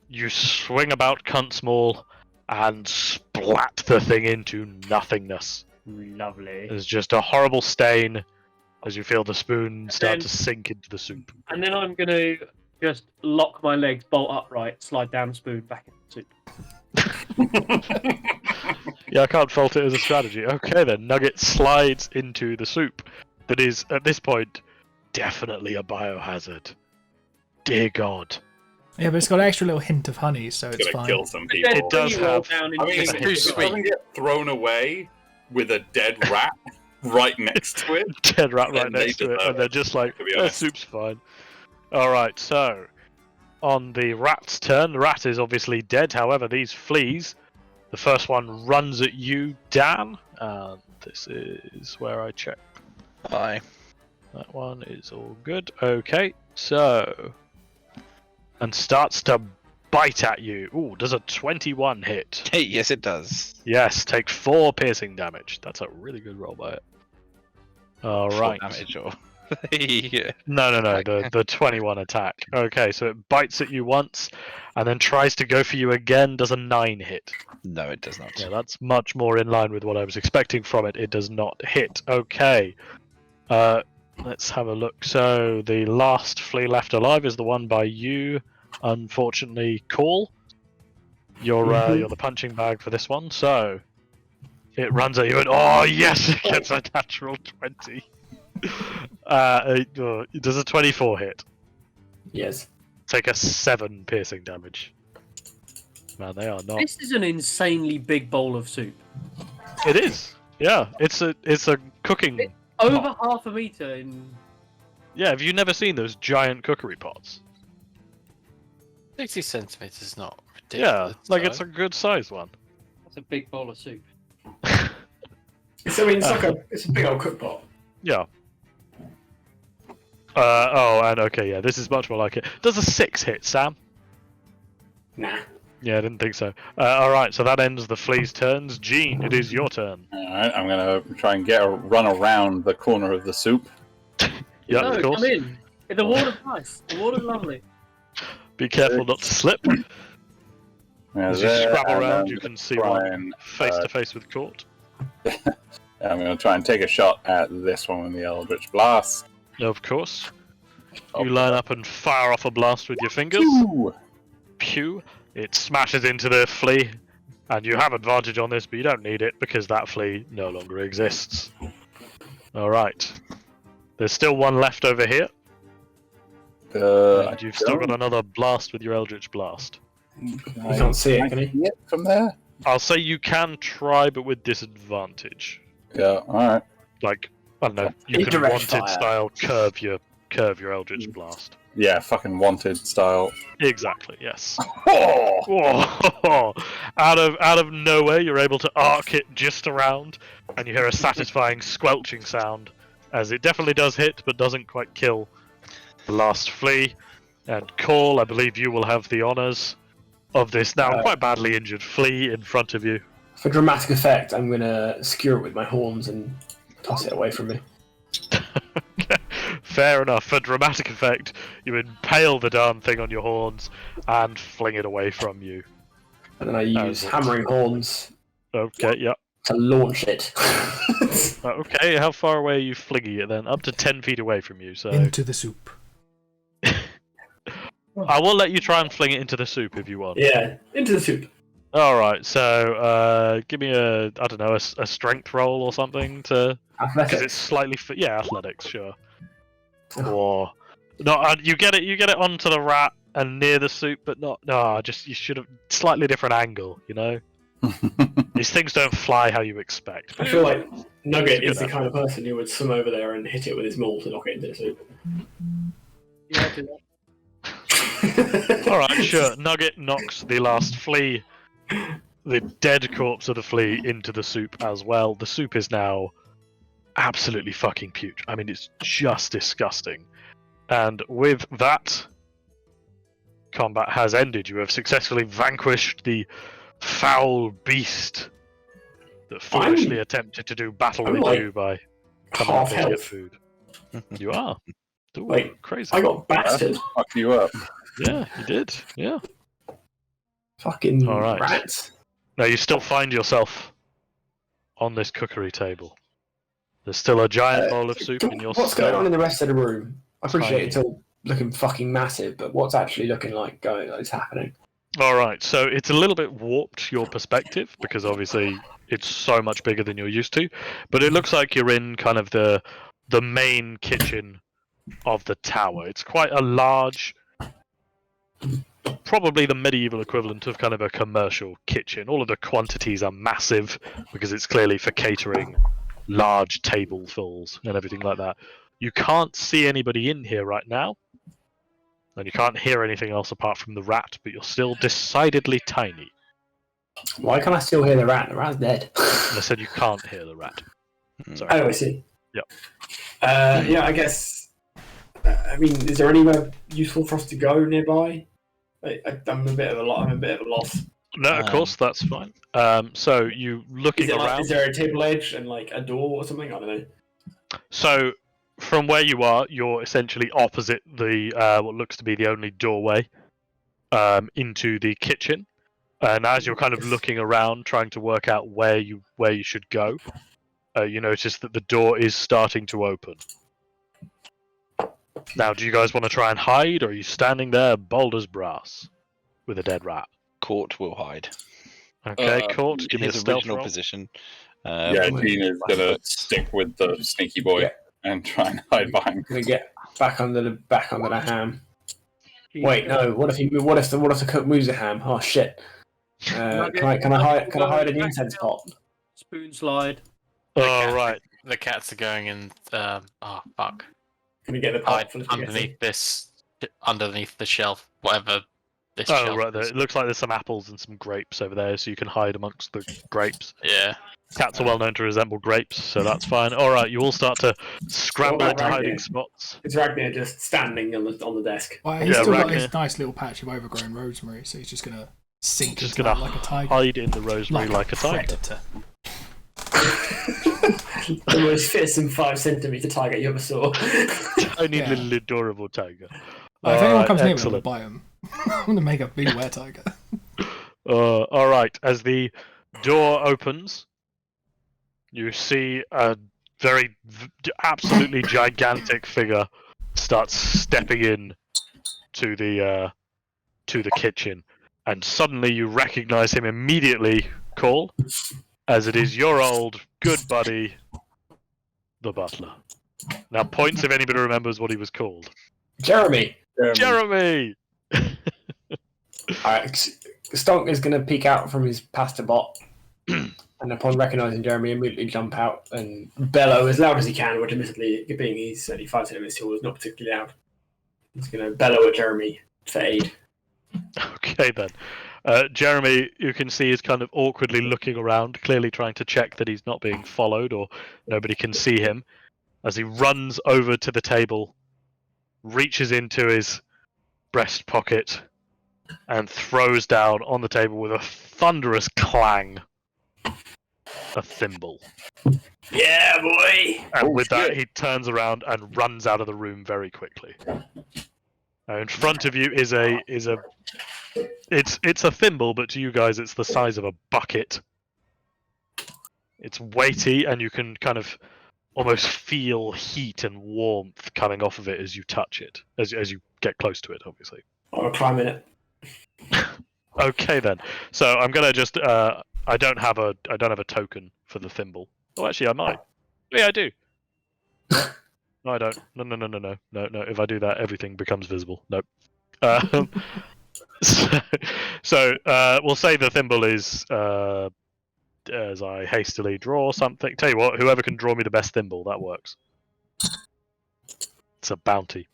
You swing about cunt small and splat the thing into nothingness. Lovely. There's just a horrible stain as you feel the spoon start then- to sink into the soup. And then I'm going to just lock my legs, bolt upright, slide down the spoon back into the soup. Yeah, I can't fault it as a strategy. Okay then, Nugget slides into the soup that is, at this point, definitely a biohazard. Dear God. Yeah, but it's got an extra little hint of honey, so it's It's gonna fine. kill some people. It does Flea roll have- down I mean, into if too it sweet. doesn't get thrown away with a dead rat right next to it, Dead rat right Then they next to it, deserve and they're just like, to be "Oh, honest." soup's fine." Alright, so, on the rat's turn, the rat is obviously dead, however, these fleas, the first one runs at you, Dan, and this is where I check. Bye. That one is all good. Okay, so, and starts to bite at you. Ooh, does a 21 hit? Yes, it does. Yes, take 4 piercing damage. That's a really good roll by it. All 4 right. damage or yeah. No, Okay. the 21 attack. Okay, so it bites at you once, and then tries to go for you again. Does a 9 hit? No, it does not. Yeah, that's much more in line with what I was expecting from it. It does not hit. Okay. Let's have a look. So the last flea left alive is the one by you. Unfortunately, Call. You're the punching bag for this one. So it runs at you, and oh yes, it gets a natural 20. It does a 24 hit. Yes. Take a 7 piercing damage. Man, they are not. This is an insanely big bowl of soup. It is. Yeah, it's a cooking. Over half a meter in. Yeah, have you never seen those giant cookery pots? 60 centimeters is not Yeah, ridiculous. like it's a good sized one. That's a big bowl of soup. It's, I mean, it's a big old cook pot. Yeah. And okay, yeah, this is much more like it. Does a 6 hit, Sam? Nah. Yeah, I didn't think so. Alright, so that ends the flea's turns. Gene, it is your turn. Alright, I'm gonna try and run around the corner of the soup. Yeah, no, of course. come in. The water's nice. The water's lovely. Be careful not to slip. As you scrabble around, you can see one face to face with Court. I'm gonna try and take a shot at this one with the Eldritch Blast. Of course. You line up and fire off a blast with your fingers. Pew! Pew. It smashes into the flea, and you have advantage on this, but you don't need it because that flea no longer exists. Alright. There's still one left over here. And you've still got another blast with your Eldritch Blast. You can't see it, can you? See it from there? I'll say you can try, but with disadvantage. Yeah, alright. Like, I don't know, you can Indirect wanted fire. style curve your Eldritch Blast. Yeah, fucking wanted style. Exactly, yes. Oh! Whoa. Out of nowhere, you're able to arc it just around, and you hear a satisfying squelching sound, as it definitely does hit, but doesn't quite kill the last flea. And Call, I believe you will have the honours of this now quite badly injured flea in front of you. For dramatic effect, I'm gonna skewer it with my horns and toss it away from me. Fair enough. For dramatic effect, you impale the darn thing on your horns and fling it away from you. And then I use hammering horns Okay, yeah. to launch it. Okay, how far away are you flinging it then? Up to 10 feet away from you, so... Into the soup. I will let you try and fling it into the soup if you want. Yeah, into the soup. Alright, so give me a strength roll or something to... Because it's Athletics. slightly... Yeah, athletics, sure. Or... No, you get it onto the rat and near the soup, but not... No, you should have... Slightly different angle, you know? These things don't fly how you expect. I feel like Nugget It's a is good the kind of person who would swim over there and hit it with his maul to knock it into the soup. Yeah, do that. Alright, sure. Nugget knocks the last flea, the dead corpse of the flea, into the soup as well. The soup is now absolutely fucking putrid. I mean, it's just disgusting. And with that, combat has ended. You have successfully vanquished the foul beast that foolishly attempted to do battle I'm with like you by coming up half here to get health. food. You are. Ooh, Wait, crazy. I got bastard. Fuck you up. Yeah, you did. Yeah. Fucking All right. rats. Now you still find yourself on this cookery table. There's still a giant bowl of soup in your What's going skull. on in the rest of the room? I appreciate Tiny. it's all looking fucking massive, but what's actually looking like it's happening? All right, so it's a little bit warped your perspective because obviously it's so much bigger than you're used to. But it looks like you're in kind of the main kitchen of the tower. It's quite a large, probably the medieval equivalent of kind of a commercial kitchen. All of the quantities are massive because it's clearly for catering large tablefuls and everything like that. You can't see anybody in here right now, and you can't hear anything else apart from the rat, but you're still decidedly tiny. Why can't I still hear the rat? The rat's dead. I said you can't hear the rat. Sorry. Oh, I see. Yep. Yeah, I guess. I mean, is there anywhere useful for us to go nearby? I'm a bit of a loss. No, of course, that's fine. So you looking around. Is there a table edge and like a door or something? I don't know. So from where you are, you're essentially opposite the what looks to be the only doorway into the kitchen. And as you're kind of looking around, trying to work out where you should go, you notice that the door is starting to open. Now, do you guys want to try and hide, or are you standing there bold as brass with a dead rat? Court will hide. Okay, Court, give me a His stealth original roll. position. Yeah, Dean is gonna stick with the sneaky boy and try and hide behind. Gonna get back under the ham. Wait, no. What if the cook moves the ham? Oh shit! Can I hide in the incense pot? Spoon slide. Oh, right. The cats are going in. Oh fuck! Can we get the Hide pot for the underneath the shelf, whatever this Oh, shelf right. There. is. It looks like there's some apples and some grapes over there, so you can hide amongst the grapes. Yeah. Cats are well known to resemble grapes, so that's fine. All right, you all start to scramble What into about hiding Ragnar? spots. It's Ragnar just standing on the desk. Well, he's Yeah, still got Ragnar. his nice little patch of overgrown rosemary, so he's just gonna sink Just into gonna that like a tiger. hide in the rosemary like a tiger. predator. The most fearsome 5 centimeter tiger you ever saw. Tiny Yeah. little adorable tiger. If anyone Alright, comes near me, I'm excellent. gonna bite him. I'm gonna make a big were tiger. All right. As the door opens, you see a absolutely gigantic figure starts stepping in to the kitchen, and suddenly you recognise him immediately, Cole, as it is your old good buddy, the butler. Now, points if anybody remembers what he was called. Jeremy. Jeremy. Alright, Stonk is gonna peek out from his pasta bot, and upon recognising Jeremy, immediately jump out and bellow as loud as he can. Which, admittedly, being he's only 5 centimeters tall, is not particularly loud. He's gonna bellow at Jeremy for aid. Okay then. Jeremy, you can see, is kind of awkwardly looking around, clearly trying to check that he's not being followed or nobody can see him, as he runs over to the table, reaches into his breast pocket, and throws down on the table with a thunderous clang a thimble. Yeah, boy. And Oh, with that, shit. he turns around and runs out of the room very quickly. Now, in front of you is a it's a thimble, but to you guys, it's the size of a bucket. It's weighty, and you can kind of almost feel heat and warmth coming off of it as you touch it, as you get close to it, obviously. I'll climb in it. Okay then. So I'm gonna just I don't have a token for the thimble. Oh, actually, I might. Yeah, I do. No, I don't. No. If I do that, everything becomes visible. Nope. So we'll say the thimble is as I hastily draw something. Tell you what, whoever can draw me the best thimble, that works. It's a bounty.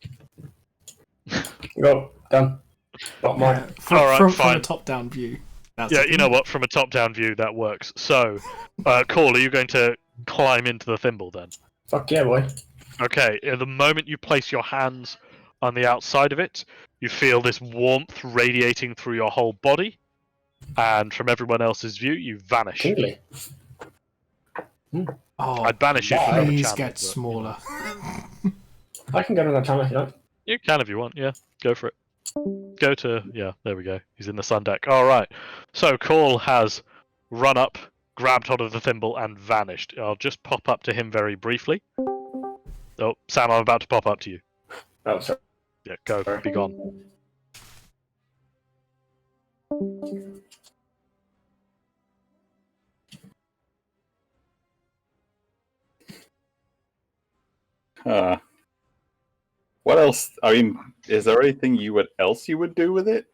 Go, done. Not mine. Yeah, from, Alright, from a fine. top-down view. That's Yeah, the you know what? From a top-down view, that works. So, Cole, are you going to climb into the thimble then? Fuck yeah, boy. Okay. At the moment you place your hands on the outside of it, you feel this warmth radiating through your whole body, and from everyone else's view, you vanish. Tingly. Oh, I'd banish you for another please channel, get but- smaller. I can go to that channel if you like. You can if you want. Yeah, go for it. Go to there we go. He's in the sun deck. All right. So Cole has run up, grabbed hold of the thimble, and vanished. I'll just pop up to him very briefly. Oh, Sam, I'm about to pop up to you. Oh, sorry. Yeah, go. Be gone. What else? I mean, is there anything else you would do with it?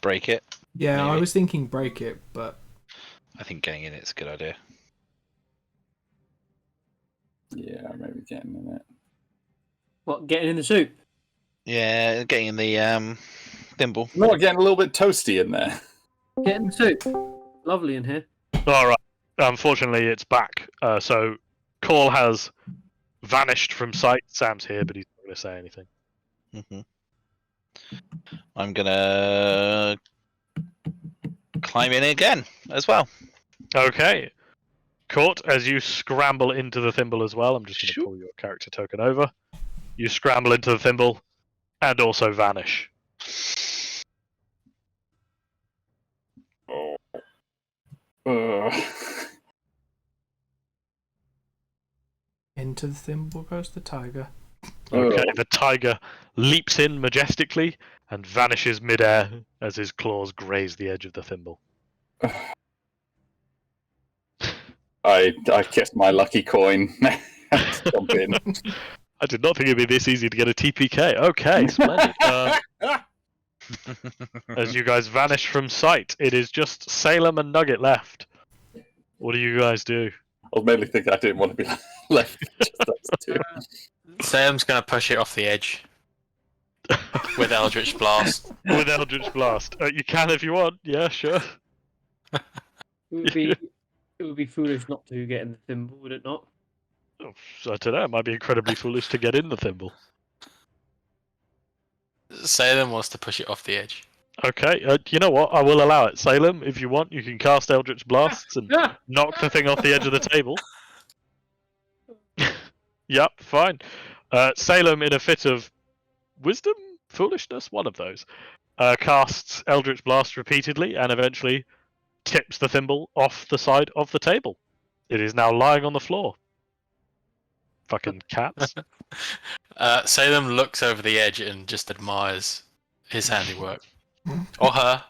Break it. Yeah, I Maybe. was thinking break it, but I think getting in it's a good idea. Yeah, maybe getting in it. What, getting in the soup? Yeah, getting in the thimble. Not getting a little bit toasty in there. Get in the soup. Lovely in here. All right. Unfortunately, it's back. So Cole has vanished from sight. Sam's here, but he's not going to say anything. Hmm I'm gonna climb in again as well. Okay. Court, as you scramble into the thimble as well, I'm just going to pull your character token over. You scramble into the thimble and also vanish. Into the thimble goes the tiger. Okay, the tiger leaps in majestically and vanishes midair as his claws graze the edge of the thimble. I kiss my lucky coin and jump in. I did not think it'd be this easy to get a TPK. Okay, splendid. As you guys vanish from sight, it is just Salem and Nugget left. What do you guys do? I was mainly thinking I didn't want to be left. Just those two. Sam's gonna push it off the edge with Eldritch Blast. With Eldritch Blast. You can if you want. Yeah, sure. It would be foolish not to get in the thimble, would it not? Oh, I don't know. It might be incredibly foolish to get in the thimble. Salem wants to push it off the edge. Okay, you know what? I will allow it. Salem, if you want, you can cast Eldritch Blasts and knock the thing off the edge of the table. Yep, fine. Salem, in a fit of wisdom? Foolishness? One of those. Casts Eldritch Blast repeatedly and eventually tips the thimble off the side of the table. It is now lying on the floor. Fucking cats. Salem looks over the edge and just admires his handiwork. Or her.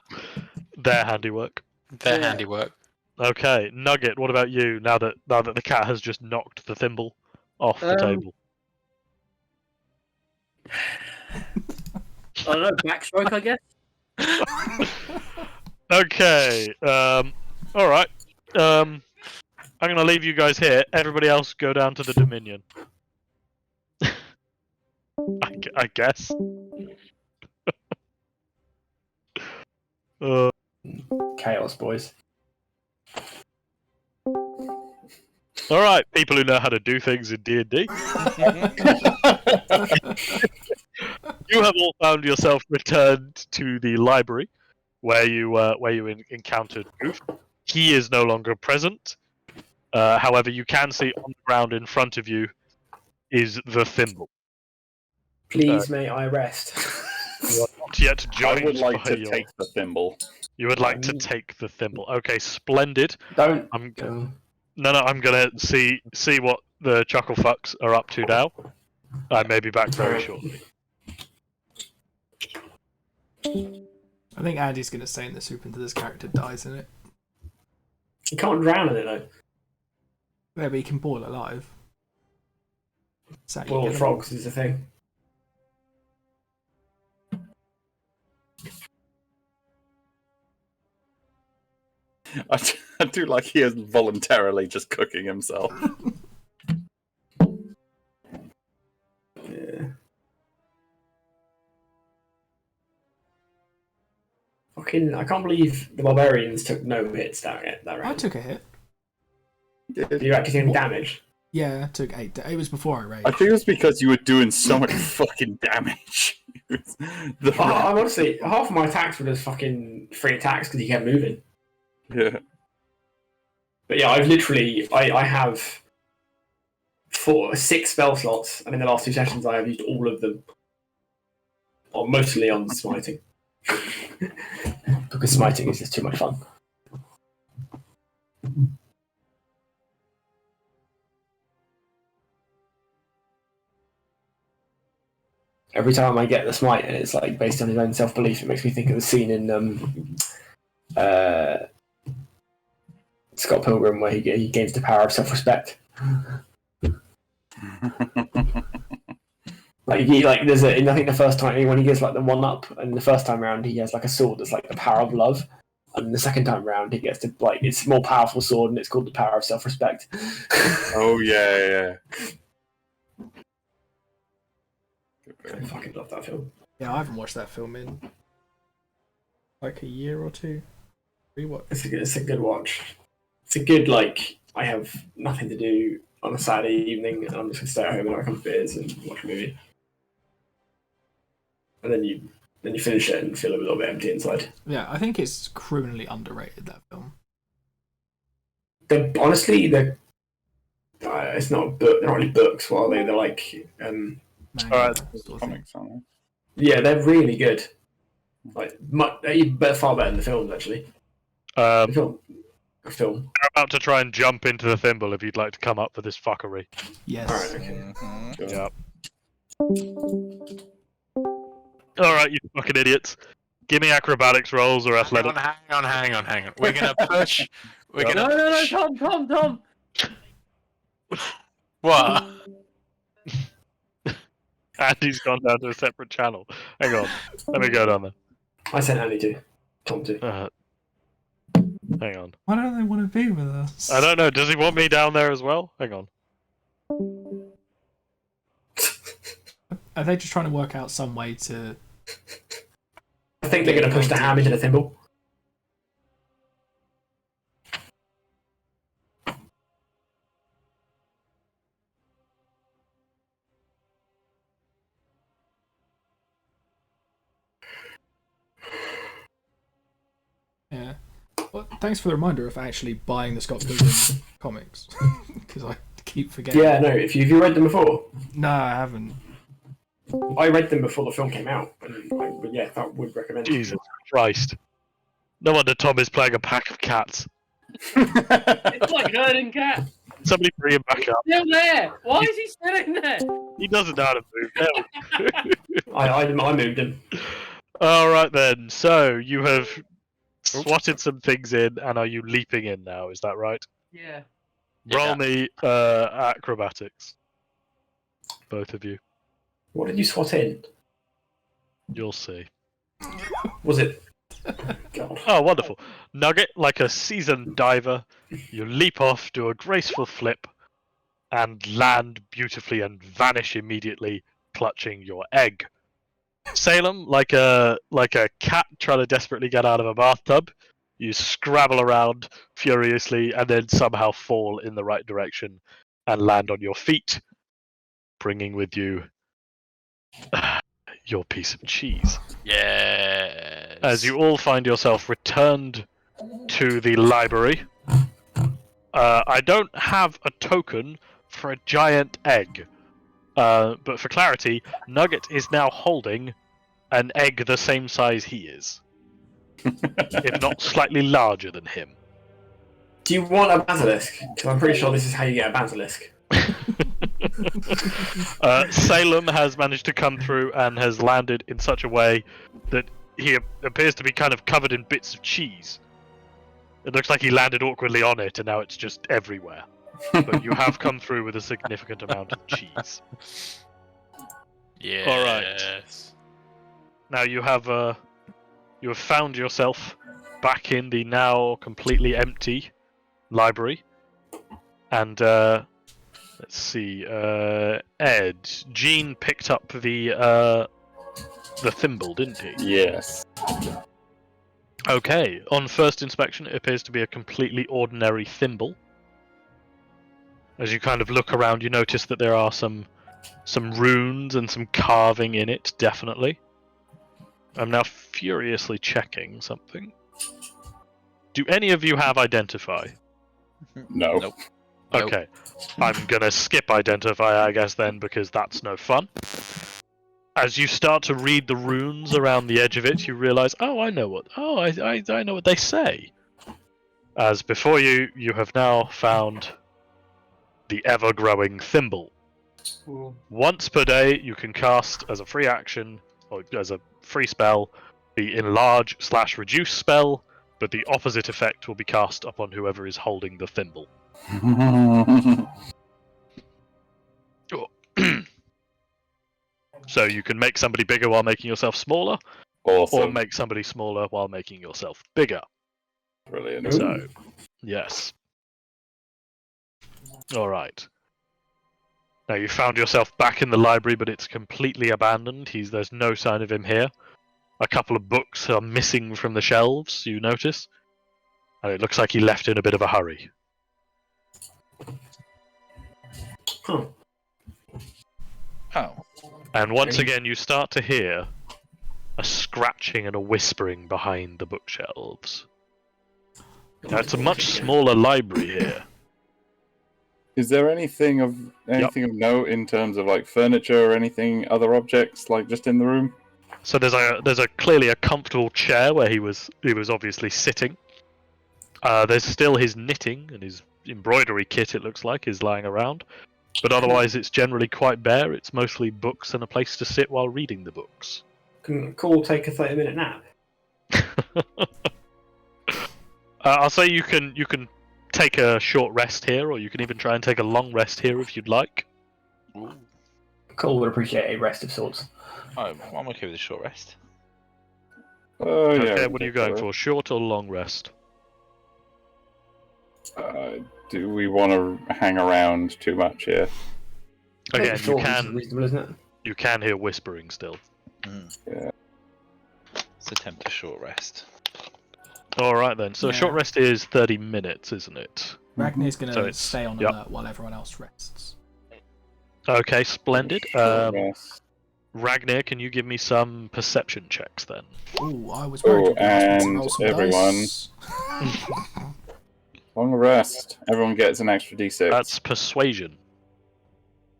Their handiwork. Their handiwork. Okay, Nugget, what about you now that the cat has just knocked the thimble off the table? I don't know, backstroke, I guess. Okay, alright. I'm going to leave you guys here. Everybody else go down to the Dominion. I guess. Chaos, boys. Alright, people who know how to do things in D&D. You have all found yourself returned to the library where you encountered Goof. He is no longer present. However, you can see on the ground in front of you is the thimble. Please, may I rest? You are not yet I joined would like by to your... take the thimble. You would like to take the thimble. Okay, splendid. Don't. I'm gonna see what the chuckle fucks are up to now. I may be back very shortly. I think Andy's going to stay in the soup until this character dies in it. You can't drown in it, though. Yeah, but he can boil alive. So Boiled frogs is a thing. I do like he is voluntarily just cooking himself. Yeah. Fucking, I can't believe the barbarians took no hits that round. I took a hit. Did you actually take any damage? Yeah, I took 8. It was before I raged. I think it was because you were doing so much fucking damage. I'm honestly, half of my attacks were just fucking free attacks because he kept moving. Yeah. But yeah, I have 6 spell slots, and in the last 2 sessions I have used all of them. Or mostly on smiting. Because smiting is just too much fun. Every time I get the smite and it's like based on his own self-belief, it makes me think of the scene in Scott Pilgrim where he gains the power of self-respect. I think the first time when he gets like the 1-up, and the first time round he has like a sword that's like the power of love, and the second time round he gets to like it's a more powerful sword and it's called the power of self-respect. Oh yeah. I fucking love that film. Yeah, I haven't watched that film in like a year or two. Rewatch. It's a good watch. It's a good I have nothing to do on a Saturday evening and I'm just gonna stay at home and have a couple of beers and watch a movie. And then you then you finish it and feel a little bit empty inside. Yeah, I think it's criminally underrated, that film. Honestly, it's not a book. They're not really books. What are they? They're like, Manga Alright, sort of thing. comics, aren't yeah, they're really good. Like, far better than the films actually. The film. I'm about to try and jump into the thimble if you'd like to come up for this fuckery. Yes. All right, okay. they? Yeah. Alright, you fucking idiots. Give me acrobatics rolls or athletics. Hang on. We're gonna push. We're No, gonna. No, push. Tom. What? Andy's gone down to a separate channel. Hang on. Let me go down there. I sent Andy to Tom too. Hang on. Why don't they want to be with us? I don't know. Does he want me down there as well? Hang on. Are they just trying to work out some way to... I think they're going to push the ham into the thimble. Yeah. Well, thanks for the reminder of actually buying the Scott Pilgrim comics. Because I keep forgetting. Yeah, no. Have you read them before? No, I haven't. I read them before the film came out, and I would recommend. Jesus Christ. No wonder Tom is playing a pack of cats. It's like herding cat. Somebody bring him back up. Still there. Why is he still in there? He doesn't know how to move. There we go. I moved him. Alright then. So, you have swatted some things in, and are you leaping in now? Is that right? Yeah. Roll me acrobatics. Both of you. What did you swat in? You'll see. Was it? God. Oh, wonderful. Nugget, like a seasoned diver, you leap off, do a graceful flip, and land beautifully and vanish immediately, clutching your egg. Salem, like a cat trying to desperately get out of a bathtub, you scrabble around furiously and then somehow fall in the right direction and land on your feet, bringing with you your piece of cheese. Yes. As you all find yourself returned to the library. I don't have a token for a giant egg. But for clarity, Nugget is now holding an egg the same size he is. If not slightly larger than him. Do you want a basilisk? Because I'm pretty sure this is how you get a basilisk. Salem has managed to come through and has landed in such a way that he appears to be kind of covered in bits of cheese. It looks like he landed awkwardly on it and now it's just everywhere. But you have come through with a significant amount of cheese. Yes. Alright. Now you have found yourself back in the now completely empty library. And let's see, Ed, Gene picked up the thimble, didn't he? Yes. Okay, on first inspection it appears to be a completely ordinary thimble. As you kind of look around, you notice that there are some runes and some carving in it, definitely. I'm now furiously checking something. Do any of you have Identify? No. Nope. Okay, I'm gonna skip Identify, I guess, then, because that's no fun. As you start to read the runes around the edge of it, you realise, oh, I know what they say. As before you have now found the ever-growing thimble. Cool. Once per day, you can cast as a free action, or as a free spell, the enlarge/reduce spell, but the opposite effect will be cast upon whoever is holding the thimble. So you can make somebody bigger while making yourself smaller, Awesome. or make somebody smaller while making yourself bigger. Brilliant. So, yes. Alright. Now you found yourself back in the library, but it's completely abandoned. There's no sign of him here. A couple of books are missing from the shelves, you notice. And it looks like he left in a bit of a hurry. Huh. Oh. And once again, you start to hear a scratching and a whispering behind the bookshelves. Now, it's a much smaller library here. Is there anything of note in terms of like furniture or anything, other objects, like just in the room? So there's a clearly a comfortable chair where he was obviously sitting. There's still his knitting and his embroidery kit, it looks like, is lying around. But otherwise, it's generally quite bare. It's mostly books and a place to sit while reading the books. Can Cole take a 30-minute nap? I'll say you can take a short rest here, or you can even try and take a long rest here if you'd like. Cole would appreciate a rest of sorts. I'm okay with a short rest. Okay, what are you going for? Short or long rest? Do we want to hang around too much here? Again, you can. Reasonable, isn't it? You can hear whispering still. Yeah. Let's attempt a short rest. All right then. So a short rest is 30 minutes, isn't it? Ragnar's going to stay on alert while everyone else rests. Okay, splendid. Yes. Ragnar, can you give me some perception checks then? Ooh, I was worried you were going to roll some everyone. dice. Long rest. Everyone gets an extra d6. That's persuasion.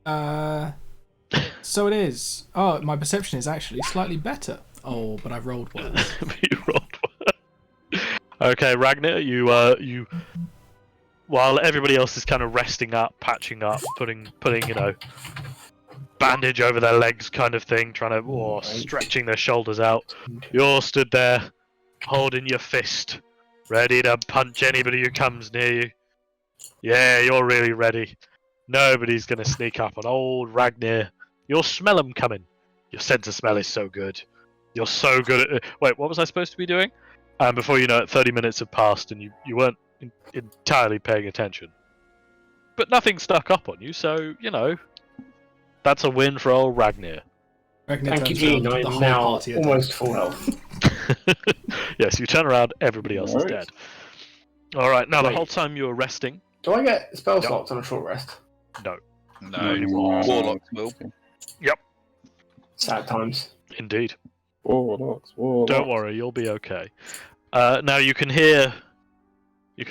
So it is. Oh, my perception is actually slightly better. Oh, but I've rolled worse. You rolled well. Okay, Ragnar, you while everybody else is kind of resting up, patching up, putting bandage over their legs, kind of thing, trying to stretching their shoulders out. You're stood there, holding your fist, ready to punch anybody who comes near you. Yeah, you're really ready. Nobody's gonna sneak up on old Ragnar. You'll smell them coming. Your sense of smell is so good. You're so good at it. Wait, what was I supposed to be doing? And before you know it, 30 minutes have passed and you weren't entirely paying attention. But nothing stuck up on you, so, that's a win for old Ragnar. Thank you, Gene. I'm now almost full health. Yes, you turn around, everybody else is Right. dead. Alright, now the whole time you were resting... Do I get spell slots on a short rest? No. No, Warlocks Warlocks will. Sad times. Indeed. Warlocks. Don't worry, you'll be okay. Now you can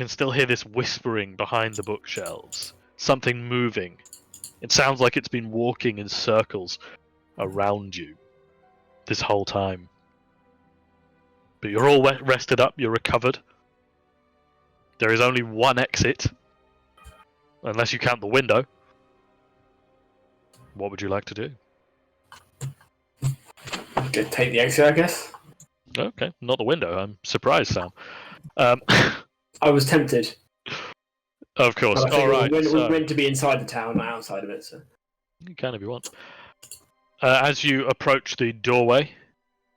still hear this whispering behind the bookshelves. Something moving. It sounds like it's been walking in circles around you this whole time. But you're all rested up, you're recovered. There is only one exit. Unless you count the window. What would you like to do? Take the exit, I guess. Okay, not the window. I'm surprised, Sam. I was tempted. Of course. All right. We're meant to be inside the town, not outside of it. So you can if you want. As you approach the doorway,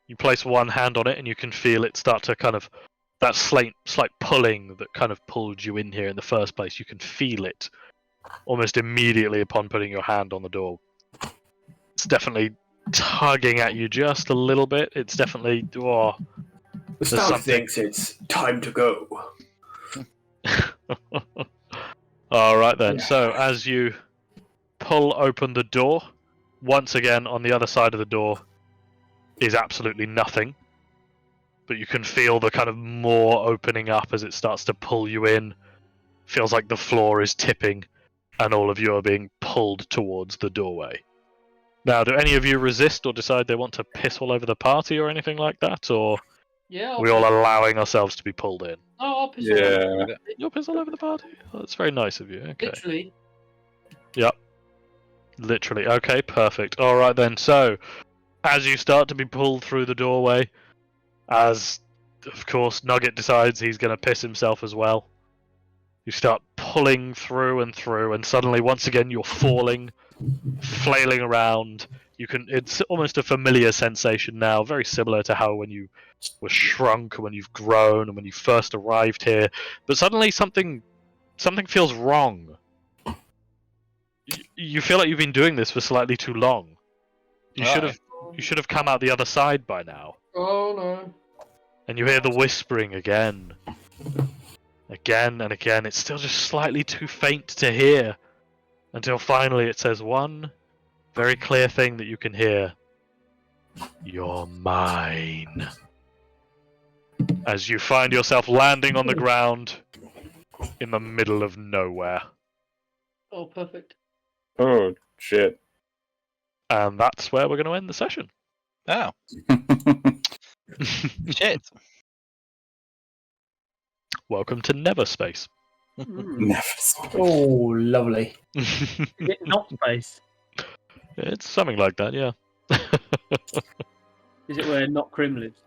you place one hand on it, and you can feel it start to kind of that slight pulling that kind of pulled you in here in the first place. You can feel it almost immediately upon putting your hand on the door. It's definitely tugging at you just a little bit. It's definitely the staff thinks it's time to go. All right then. Yeah. So as you pull open the door, once again on the other side of the door is absolutely nothing. But you can feel the kind of more opening up as it starts to pull you in. Feels like the floor is tipping and all of you are being pulled towards the doorway. Now, do any of you resist or decide they want to piss all over the party or anything like that? Or Yeah. are we all allowing ourselves to be pulled in? Oh, I'll piss all over Yeah. it. You'll piss all over the party? Oh, that's very nice of you. Okay. Literally. Yep. Literally. Okay, perfect. Alright then, so as you start to be pulled through the doorway, as of course Nugget decides he's going to piss himself as well, you start pulling through, and suddenly once again you're falling, flailing around. It's almost a familiar sensation now, very similar to how when you were shrunk, when you've grown, and when you first arrived here. But suddenly something feels wrong. You feel like you've been doing this for slightly too long. You should have come out the other side by now. Oh no. And you hear the whispering again. Again and again. It's still just slightly too faint to hear. Until finally it says one very clear thing that you can hear. You're mine. As you find yourself landing on the ground in the middle of nowhere. Oh, perfect. Oh shit. And that's where we're going to end the session. Oh, shit. Welcome to Neverspace. Never. Oh, lovely. Is it not space? It's something like that, yeah. Is it where not Krim lives?